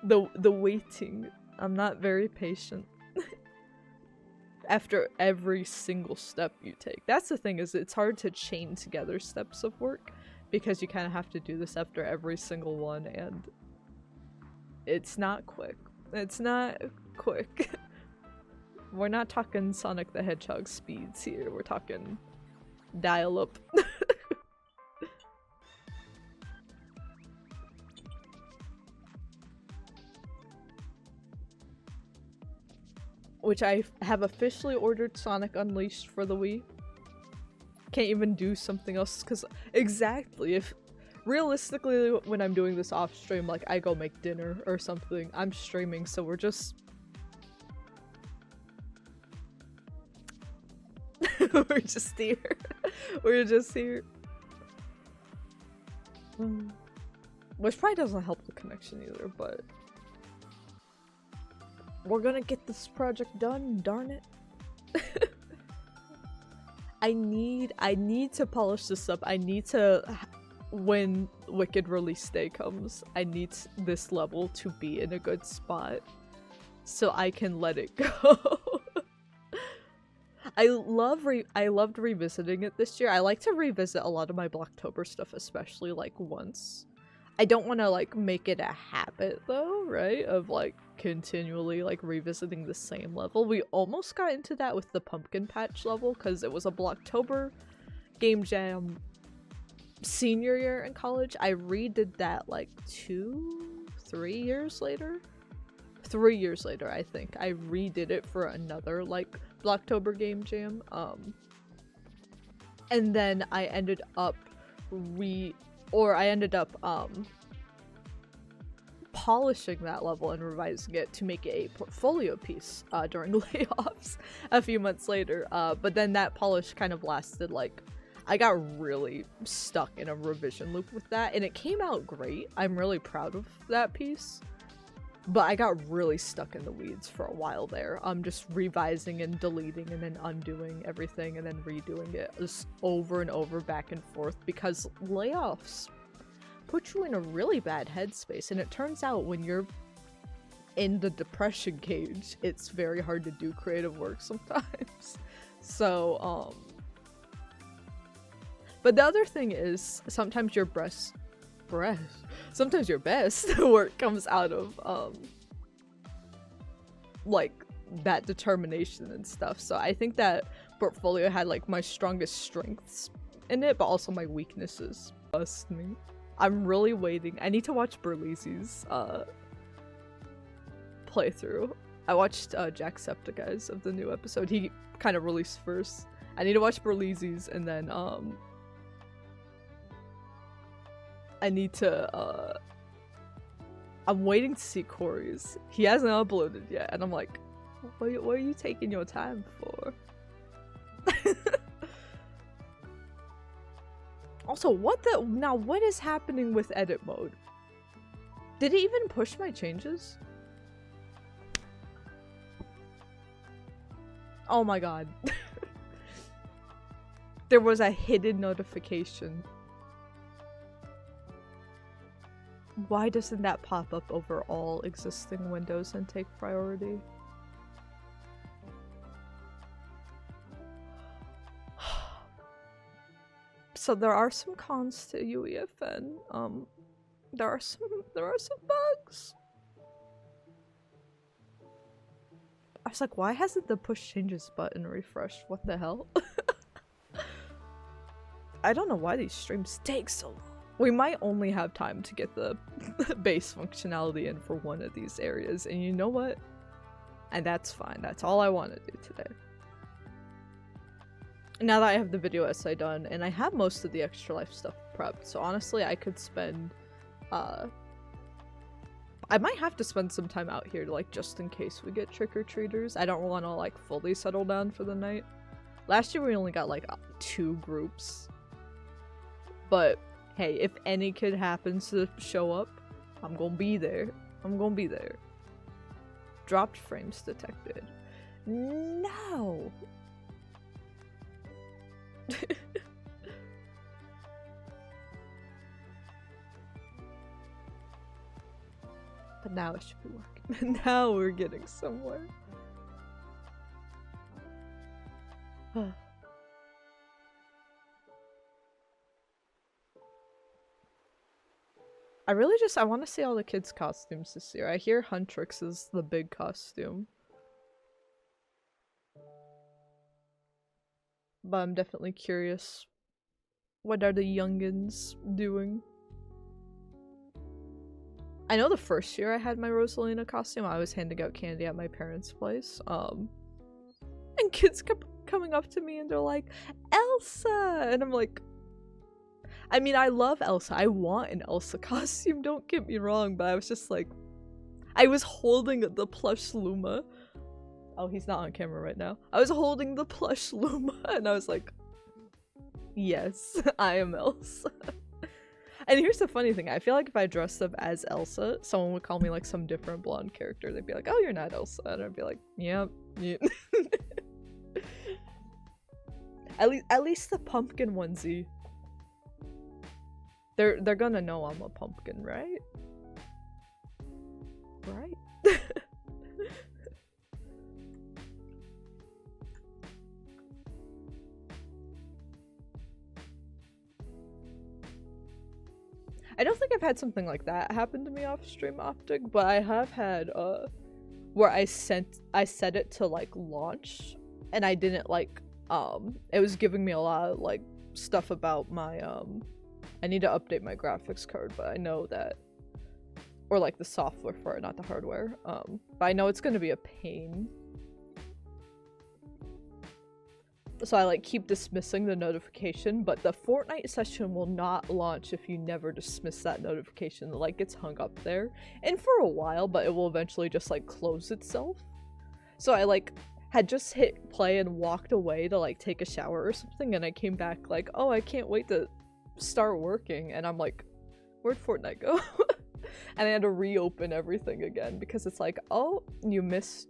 The waiting, I'm not very patient. After every single step you take. That's the thing, is it's hard to chain together steps of work because you kind of have to do this after every single one, and it's not quick. It's not quick. We're not talking Sonic the Hedgehog speeds here. We're talking dial-up. Which I have officially ordered Sonic Unleashed for the Wii. Can't even do something else, because exactly, if realistically when I'm doing this off stream, like I go make dinner or something, I'm streaming, so we're just we're just here. We're just here. Which probably doesn't help the connection either, but we're gonna get this project done, darn it. I need to polish this up. I need to, when Wicked release day comes, I need this level to be in a good spot so I can let it go. I loved revisiting it this year. I like to revisit a lot of my Blocktober stuff, especially like once. I don't want to like make it a habit though, right? Of like continually like revisiting the same level. We almost got into that with the pumpkin patch level because it was a Blocktober game jam senior year in college. I redid that like 3 years later. 3 years later, I think. I redid it for another like Blocktober game jam. And then I ended up polishing that level and revising it to make it a portfolio piece during layoffs a few months later. But then that polish kind of lasted like, I got really stuck in a revision loop with that, and it came out great. I'm really proud of that piece. But I got really stuck in the weeds for a while there. I'm just revising and deleting and then undoing everything and then redoing it just over and over, back and forth, because layoffs put you in a really bad headspace. And it turns out when you're in the depression cage, it's very hard to do creative work sometimes. So, but the other thing is sometimes your sometimes your best work comes out of like that determination and stuff. So I think that portfolio had like my strongest strengths in it, but also my weaknesses. Trust me. I'm really waiting. I need to watch Berlizzi's playthrough. I watched Jacksepticeye's of the new episode. He kind of released first. I need to watch Berlizzi's, and then I need to I'm waiting to see Corey's. He hasn't uploaded yet, and I'm like, what are you taking your time for? Also, what is happening with edit mode? Did it even push my changes? Oh my god. There was a hidden notification. Why doesn't that pop up over all existing windows and take priority? So there are some cons to UEFN. There are some bugs. I was like, why hasn't the push changes button refreshed? What the hell? I don't know why these streams take so long. We might only have time to get the base functionality in for one of these areas, and you know what? And that's fine. That's all I want to do today. Now that I have the video essay done, and I have most of the extra life stuff prepped, so honestly I could spend, I might have to spend some time out here, like, just in case we get trick-or-treaters. I don't want to, like, fully settle down for the night. Last year we only got, like, 2 groups. But, hey, if any kid happens to show up, I'm gonna be there. I'm gonna be there. Dropped frames detected. No! But now it should be working. Now we're getting somewhere. I want to see all the kids' costumes this year. I hear Huntrix is the big costume. But I'm definitely curious. What are the youngins doing? I know the first year I had my Rosalina costume, I was handing out candy at my parents' place. And kids kept coming up to me and they're like, Elsa! And I'm like, I mean, I love Elsa. I want an Elsa costume, don't get me wrong, but I was just like, I was holding the plush Luma. Oh, he's not on camera right now. I was holding the plush Luma and I was like, yes, I am Elsa. And here's the funny thing, I feel like if I dressed up as Elsa, someone would call me like some different blonde character. They'd be like, oh, you're not Elsa. And I'd be like, yep. Yeah. At least the pumpkin onesie. They're gonna know I'm a pumpkin, right? Right? I don't think I've had something like that happen to me off stream Optic, but I have had where I set it to like launch and I didn't like it was giving me a lot of like stuff about my I need to update my graphics card, but I know that, or like the software for it, not the hardware. But I know it's gonna be a pain. So I like keep dismissing the notification, but the Fortnite session will not launch if you never dismiss that notification. It like gets hung up there, and for a while, but it will eventually just like close itself. So I like had just hit play and walked away to like take a shower or something, and I came back like, oh, I can't wait to start working, and I'm like, where'd Fortnite go? And I had to reopen everything again because it's like, oh, you missed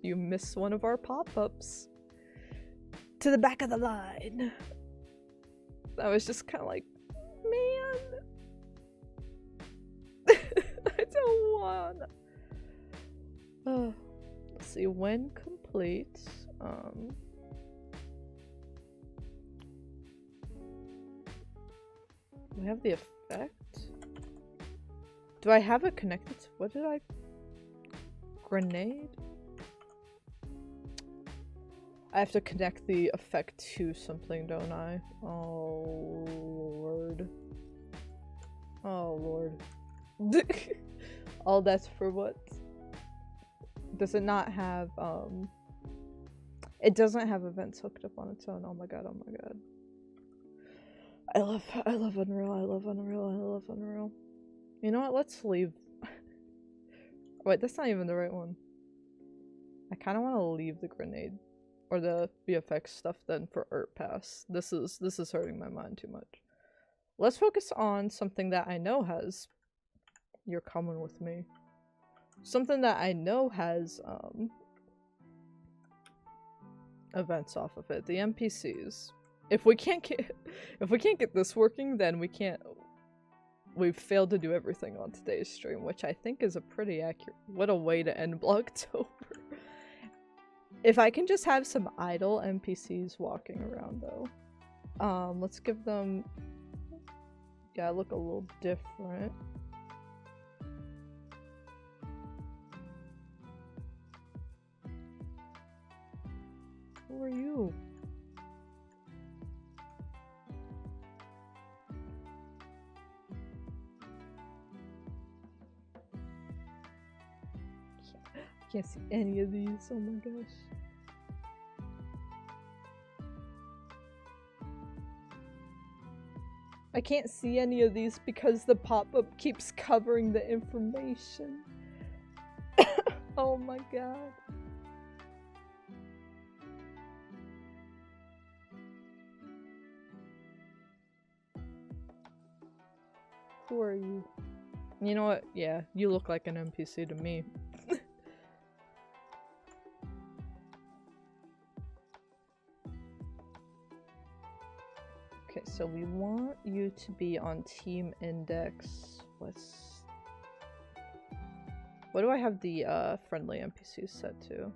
one of our pop-ups. To the back of the line. I was just kind of like, man, I don't want. Let's see, when complete. We have the effect. Do I have it connected to, what did I? Grenade? I have to connect the effect to something, don't I? Oh, Lord. Oh, Lord. All that's for what? Does it not have, it doesn't have events hooked up on its own. Oh my god, oh my god. I love Unreal, I love Unreal, I love Unreal. You know what, let's leave. Wait, that's not even the right one. I kind of want to leave the grenade. Or the VFX stuff then for Art Pass. This is hurting my mind too much. Let's focus on something that I know has. You're coming with me. Something that I know has events off of it. The NPCs. If we can't get this working, then we can't. We've failed to do everything on today's stream, which I think is a pretty accurate. What a way to end Blocktober. If I can just have some idle NPCs walking around though. Let's give them, yeah, look a little different. Who are you? I can't see any of these, oh my gosh. I can't see any of these because the pop-up keeps covering the information. Oh my god. Who are you? You know what? Yeah, you look like an NPC to me. Okay, so we want you to be on Team Index. What do I have the friendly NPCs set to?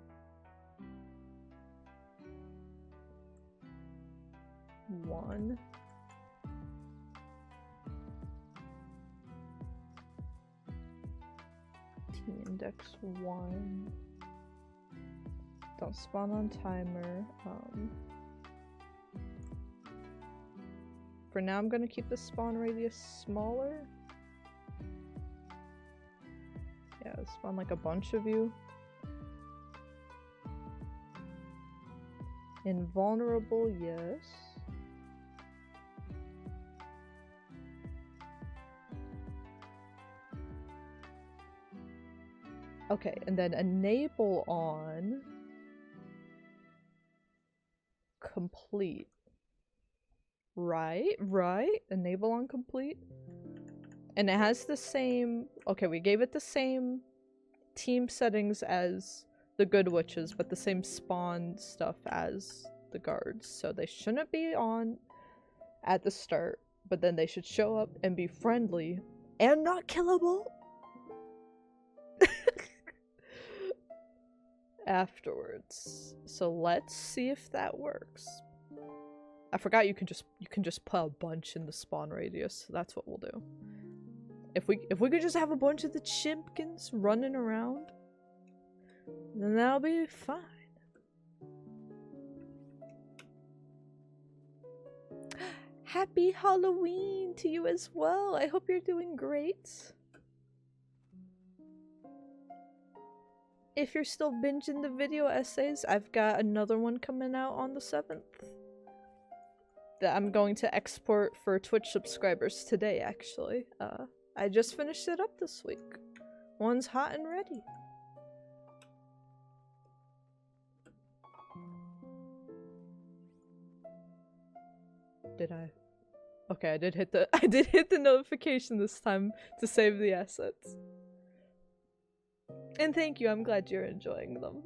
1. Team Index 1. Don't spawn on timer. For now, I'm gonna keep the spawn radius smaller. Yeah, spawn like a bunch of you. Invulnerable, yes. Okay, and then enable on complete. Right. Enable on complete. And it has the same, okay, we gave it the same team settings as the Good Witches, but the same spawn stuff as the guards. So they shouldn't be on at the start, but then they should show up and be friendly and not killable afterwards. So let's see if that works. I forgot you can just put a bunch in the spawn radius, so that's what we'll do. If we could just have a bunch of the chimpkins running around, then that'll be fine. Happy Halloween to you as well. I hope you're doing great. If you're still binging the video essays, I've got another one coming out on the 7th that I'm going to export for Twitch subscribers today, actually. I just finished it up this week. One's hot and ready. Did I? Okay, I did hit the notification this time to save the assets. And thank you, I'm glad you're enjoying them.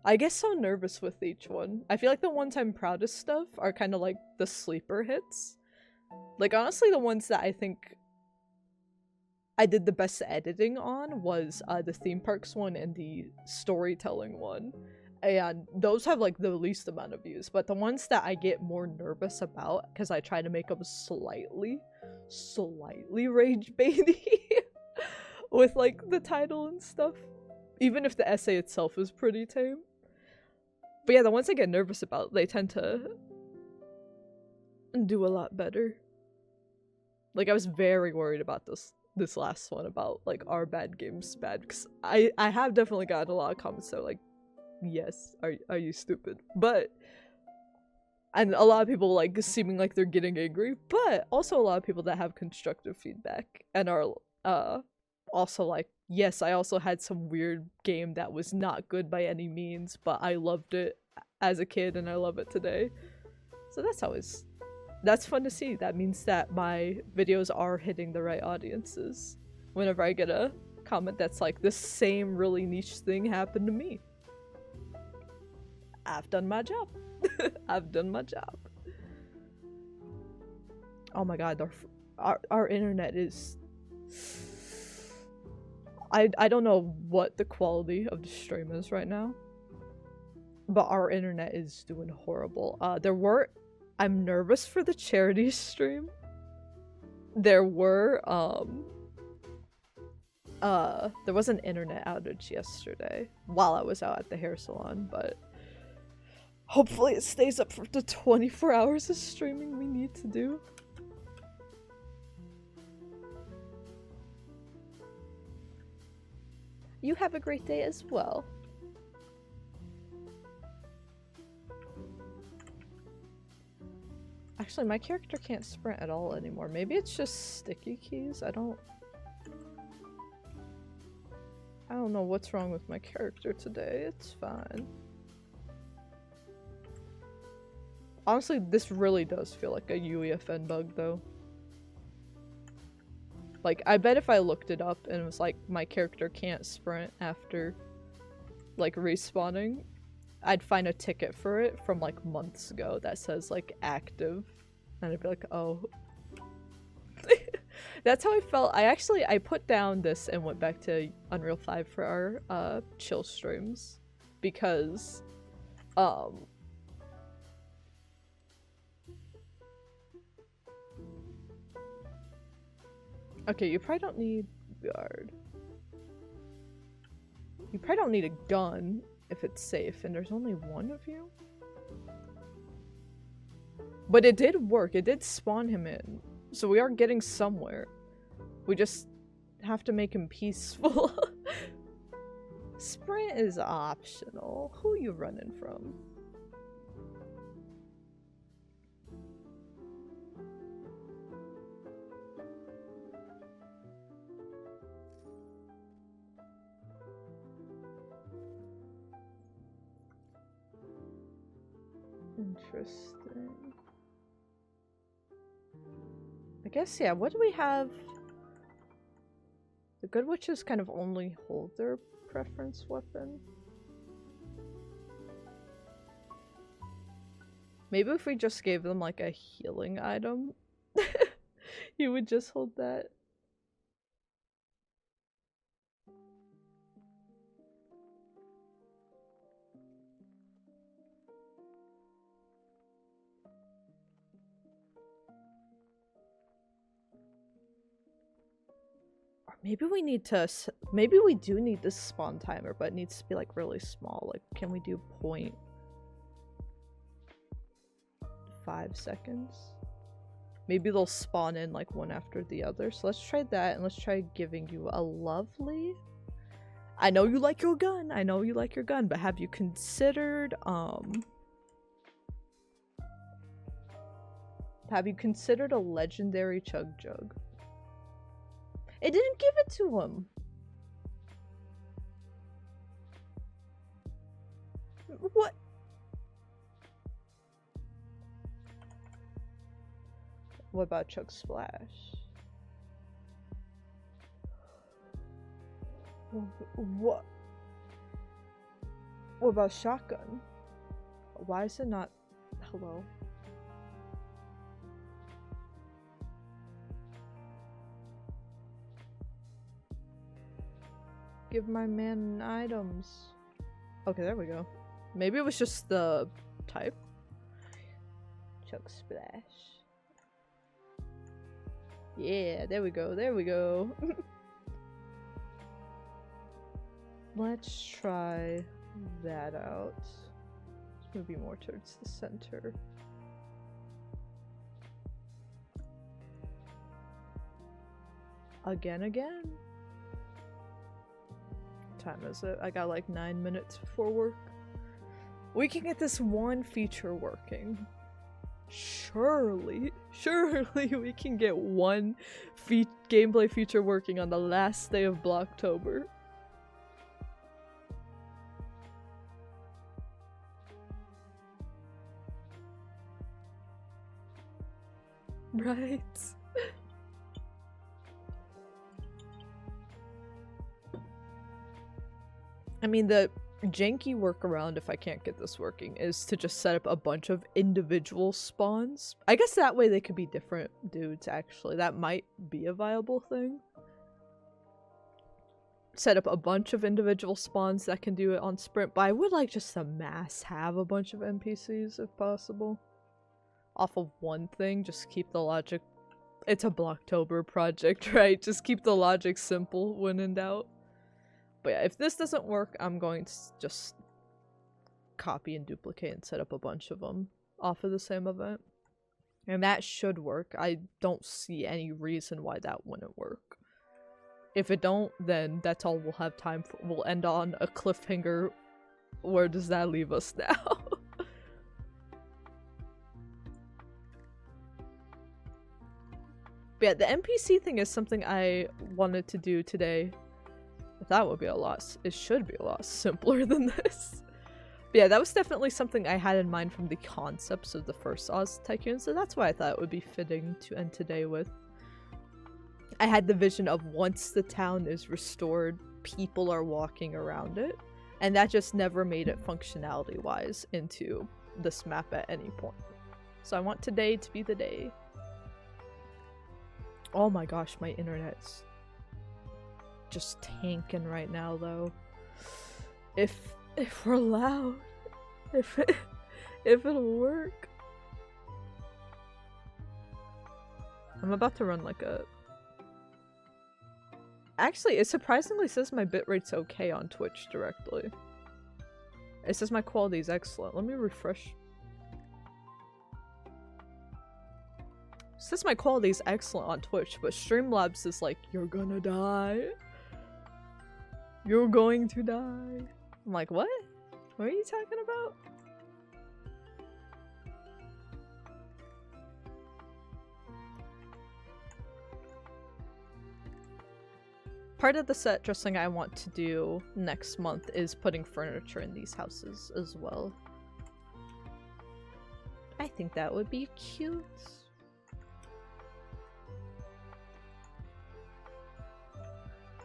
I get so nervous with each one. I feel like the ones I'm proudest of are kind of like the sleeper hits. Like, honestly, the ones that I think I did the best editing on was the theme parks one and the storytelling one. And those have like the least amount of views, but the ones that I get more nervous about, because I try to make them slightly rage baity with like the title and stuff, even if the essay itself is pretty tame. But yeah, the ones I get nervous about, they tend to do a lot better. Like, I was very worried about this last one about like, are bad games bad? Because I have definitely gotten a lot of comments that are like, yes, are you stupid? And a lot of people like seeming like they're getting angry, but also a lot of people that have constructive feedback and are also like, yes, I also had some weird game that was not good by any means, but I loved it as a kid and I love it today. So that's fun to see. That means that my videos are hitting the right audiences whenever I get a comment that's like, this same really niche thing happened to me. I've done my job. I've done my job. Oh my god, our internet is... I don't know what the quality of the stream is right now, but our internet is doing horrible. I'm nervous for the charity stream. There was an internet outage yesterday while I was out at the hair salon, but hopefully it stays up for the 24 hours of streaming we need to do. You have a great day as well. Actually, my character can't sprint at all anymore. Maybe it's just sticky keys? I don't know what's wrong with my character today. It's fine. Honestly, this really does feel like a UEFN bug, though. Like, I bet if I looked it up and it was like, my character can't sprint after, like, respawning, I'd find a ticket for it from, like, months ago that says, like, active. And I'd be like, oh. That's how I felt. I put down this and went back to Unreal 5 for our, chill streams. Because, okay, you probably don't need guard. You probably don't need a gun if it's safe, and there's only one of you? But it did work. It did spawn him in. So we are getting somewhere. We just have to make him peaceful. Sprint is optional. Who are you running from? Interesting. I guess, yeah, what do we have? The good witches kind of only hold their preference weapon. Maybe if we just gave them like a healing item, you would just hold that. Maybe we need to, maybe we do need this spawn timer, but it needs to be like really small. Like, can we do 0.5 seconds? Maybe they'll spawn in like one after the other. So let's try that, and let's try giving you a lovely... I know you like your gun. I know you like your gun, but have you considered, have you considered a legendary Chug Jug? It didn't give it to him. What? What about Chug Splash? What? What about Shotgun? Why is it not... Hello? Give my man items. Okay, there we go. Maybe it was just the type. Chug Splash. Yeah, there we go, there we go. Let's try that out. Let's move you more towards the center. Again. What time is it? I got like 9 minutes before work. We can get this one feature working. Surely we can get one gameplay feature working on the last day of Blocktober. Right? I mean, the janky workaround, if I can't get this working, is to just set up a bunch of individual spawns. I guess that way they could be different dudes, actually. That might be a viable thing. Set up a bunch of individual spawns that can do it on Sprint, but I would like just to mass have a bunch of NPCs if possible. Off of one thing, just keep the logic... It's a Blocktober project, right? Just keep the logic simple when in doubt. But yeah, if this doesn't work, I'm going to just copy and duplicate and set up a bunch of them off of the same event. And that should work. I don't see any reason why that wouldn't work. If it don't, then that's all we'll have time for. We'll end on a cliffhanger. Where does that leave us now? But yeah, the NPC thing is something I wanted to do today. That would be a lot. It should be a lot simpler than this. But yeah, that was definitely something I had in mind from the concepts of the first Oz Tycoon, so that's why I thought it would be fitting to end today with. I had the vision of once the town is restored, people are walking around it, and that just never made it functionality-wise into this map at any point. So I want today to be the day. Oh my gosh, my internet's just tanking right now though. If we're loud, if it'll work. I'm about to run like a... Actually, it surprisingly says my bitrate's okay on Twitch directly. It says my quality is excellent. Let me refresh. It says my quality is excellent on Twitch, but Streamlabs is like, you're gonna die. You're going to die. I'm like, what? What are you talking about? Part of the set dressing I want to do next month is putting furniture in these houses as well. I think that would be cute.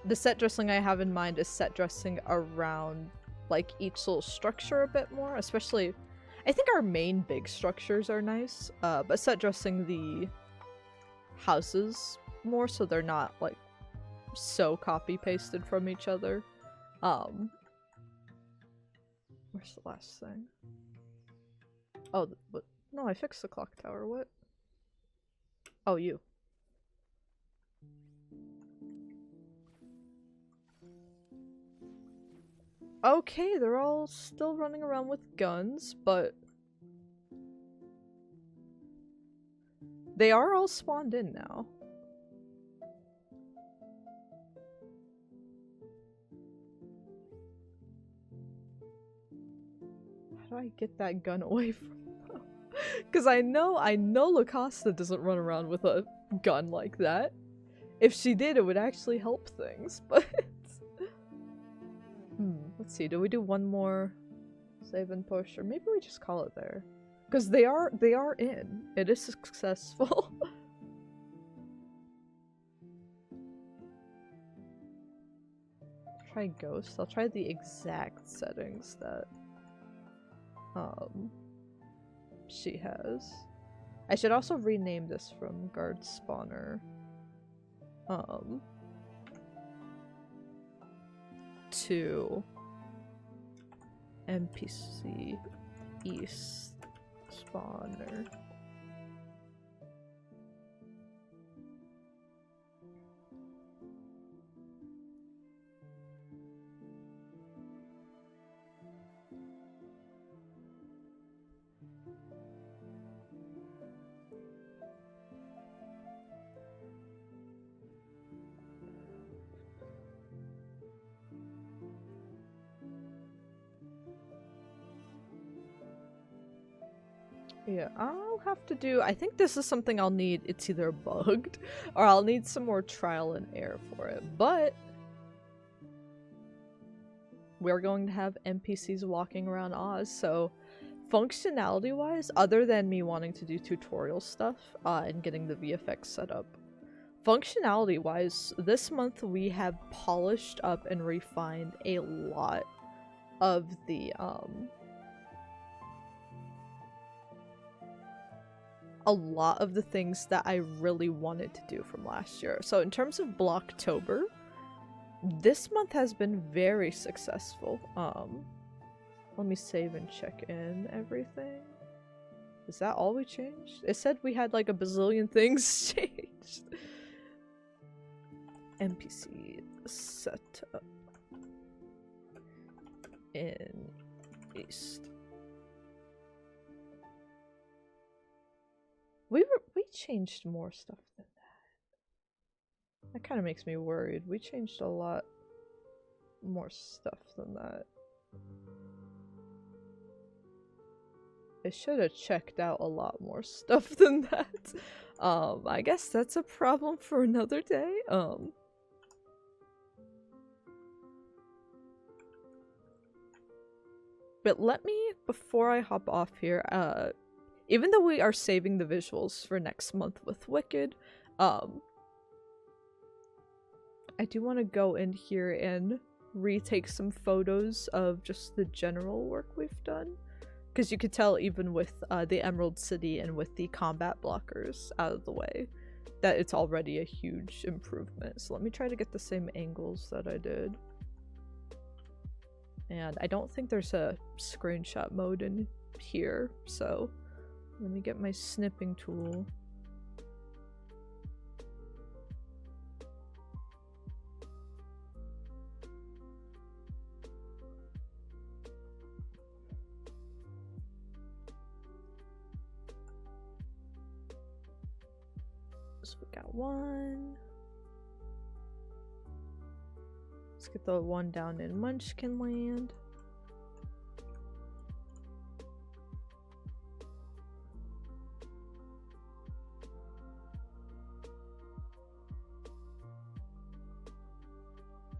The set dressing I have in mind is set dressing around like each little structure a bit more, especially I think our main big structures are nice, but set dressing the houses more so they're not like so copy pasted from each other. Where's the last thing? Oh, but no, I fixed the clock tower. What? Oh, you. Okay, they're all still running around with guns, but they are all spawned in now. How do I get that gun away from them? Because I know LaCosta doesn't run around with a gun like that. If she did, it would actually help things, but... let's see, do we do one more save and push? Or maybe we just call it there. Because they are in. It is successful. Try Ghost. I'll try the exact settings that she has. I should also rename this from guard spawner to NPC East spawner. Yeah, I'll have to do- I think this is something I'll need- it's either bugged, or I'll need some more trial and error for it, but we're going to have NPCs walking around Oz, so functionality-wise, other than me wanting to do tutorial stuff, and getting the VFX set up, functionality-wise, this month we have polished up and refined a lot of the, things that I really wanted to do from last year. So in terms of Blocktober, this month has been very successful. Let me save and check in everything. Is that all we changed? It said we had like a bazillion things changed. NPC setup in East. We changed more stuff than that. That kind of makes me worried. We changed a lot more stuff than that. I should have checked out a lot more stuff than that. I guess that's a problem for another day. But let me, before I hop off here, even though we are saving the visuals for next month with Wicked, I do want to go in here and retake some photos of just the general work we've done. Because you could tell even with the Emerald City and with the combat blockers out of the way, that it's already a huge improvement. So let me try to get the same angles that I did. And I don't think there's a screenshot mode in here, so let me get my snipping tool. So we got one. Let's get the one down in Munchkin Land.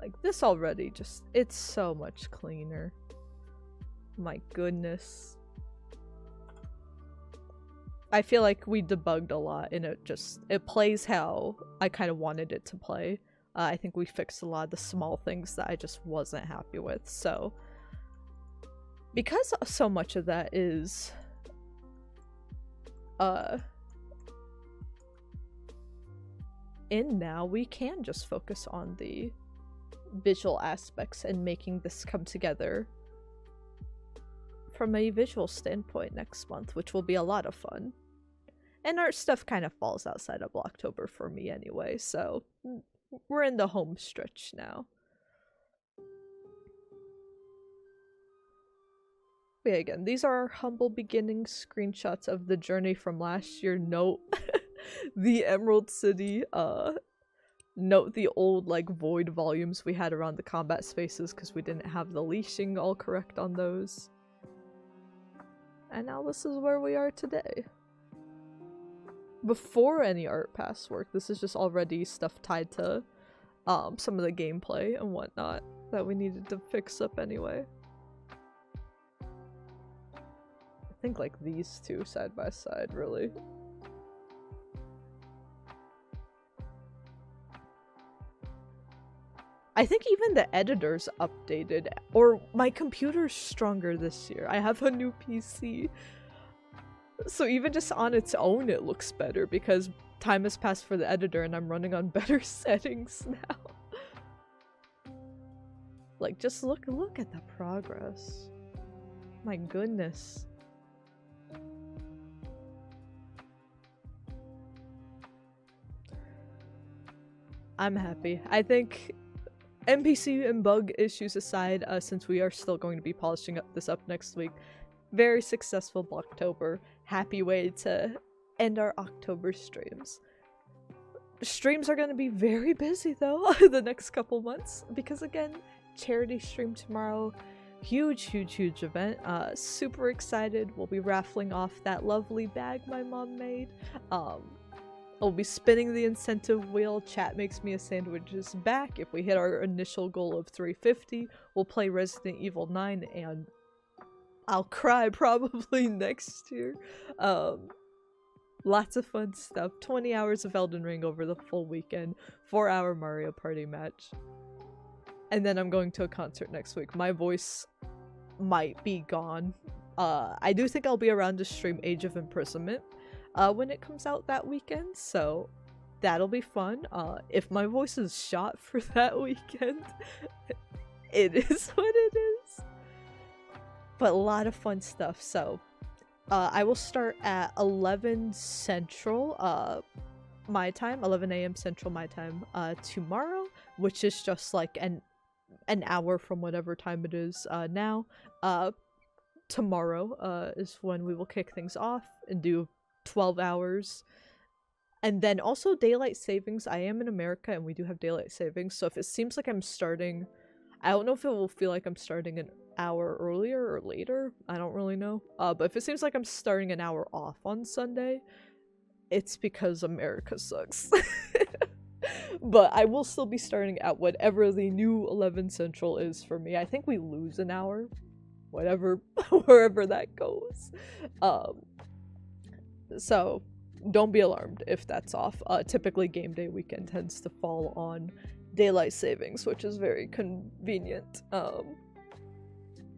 Like, this already just, it's so much cleaner. My goodness. I feel like we debugged a lot and it plays how I kind of wanted it to play. I think we fixed a lot of the small things that I just wasn't happy with, so because so much of that is in now, we can just focus on the visual aspects and making this come together from a visual standpoint next month, which will be a lot of fun. And art stuff kind of falls outside of Blocktober for me anyway, so we're in the home stretch now. But yeah, again, these are our humble beginnings screenshots of the journey from last year. Note the Emerald City, note the old like void volumes we had around the combat spaces because we didn't have the leashing all correct on those. And now this is where we are today. Before any art pass work, this is just already stuff tied to some of the gameplay and whatnot that we needed to fix up anyway. I think like these two side by side, really. I think even the editor's updated, or my computer's stronger this year. I have a new PC. So even just on its own it looks better because time has passed for the editor and I'm running on better settings now. Like, just look at the progress. My goodness. I'm happy. I think NPC and bug issues aside, since we are still going to be polishing this up next week, very successful Blocktober. Happy way to end our October streams. Streams are going to be very busy though the next couple months because again, charity stream tomorrow. Huge event. Super excited. We'll be raffling off that lovely bag my mom made. I'll be spinning the incentive wheel. Chat makes me a sandwich is back. If we hit our initial goal of 350, we'll play Resident Evil 9 and I'll cry probably next year. Lots of fun stuff. 20 hours of Elden Ring over the full weekend. 4-hour Mario Party match. And then I'm going to a concert next week. My voice might be gone. I do think I'll be around to stream Age of Imprisonment when it comes out that weekend, so that'll be fun. If my voice is shot for that weekend, it is what it is. But a lot of fun stuff, so I will start at 11 Central, my time, 11 a.m. Central my time, tomorrow, which is just like an hour from whatever time it is now. Tomorrow is when we will kick things off and do 12 hours. And then also daylight savings. I am in America and we do have daylight savings, so if it seems like I'm starting, I don't know if it will feel like I'm starting an hour earlier or later, I don't really know, but if it seems like I'm starting an hour off on Sunday, it's because America sucks. But I will still be starting at whatever the new 11 Central is for me. I think we lose an hour, whatever, wherever that goes. So don't be alarmed if that's off. Typically game day weekend tends to fall on daylight savings, which is very convenient.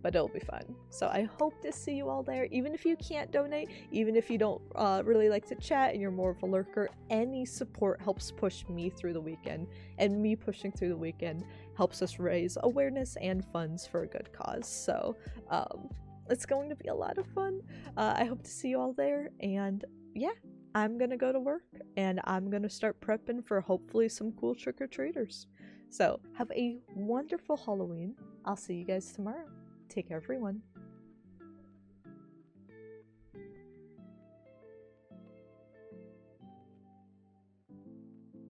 But it'll be fun. So I hope to see you all there. Even if you can't donate, even if you don't really like to chat and you're more of a lurker, any support helps push me through the weekend. And me pushing through the weekend helps us raise awareness and funds for a good cause. So it's going to be a lot of fun. I hope to see you all there. And yeah, I'm gonna go to work and I'm gonna start prepping for hopefully some cool trick-or-treaters. So have a wonderful Halloween. I'll see you guys tomorrow. Take care, everyone.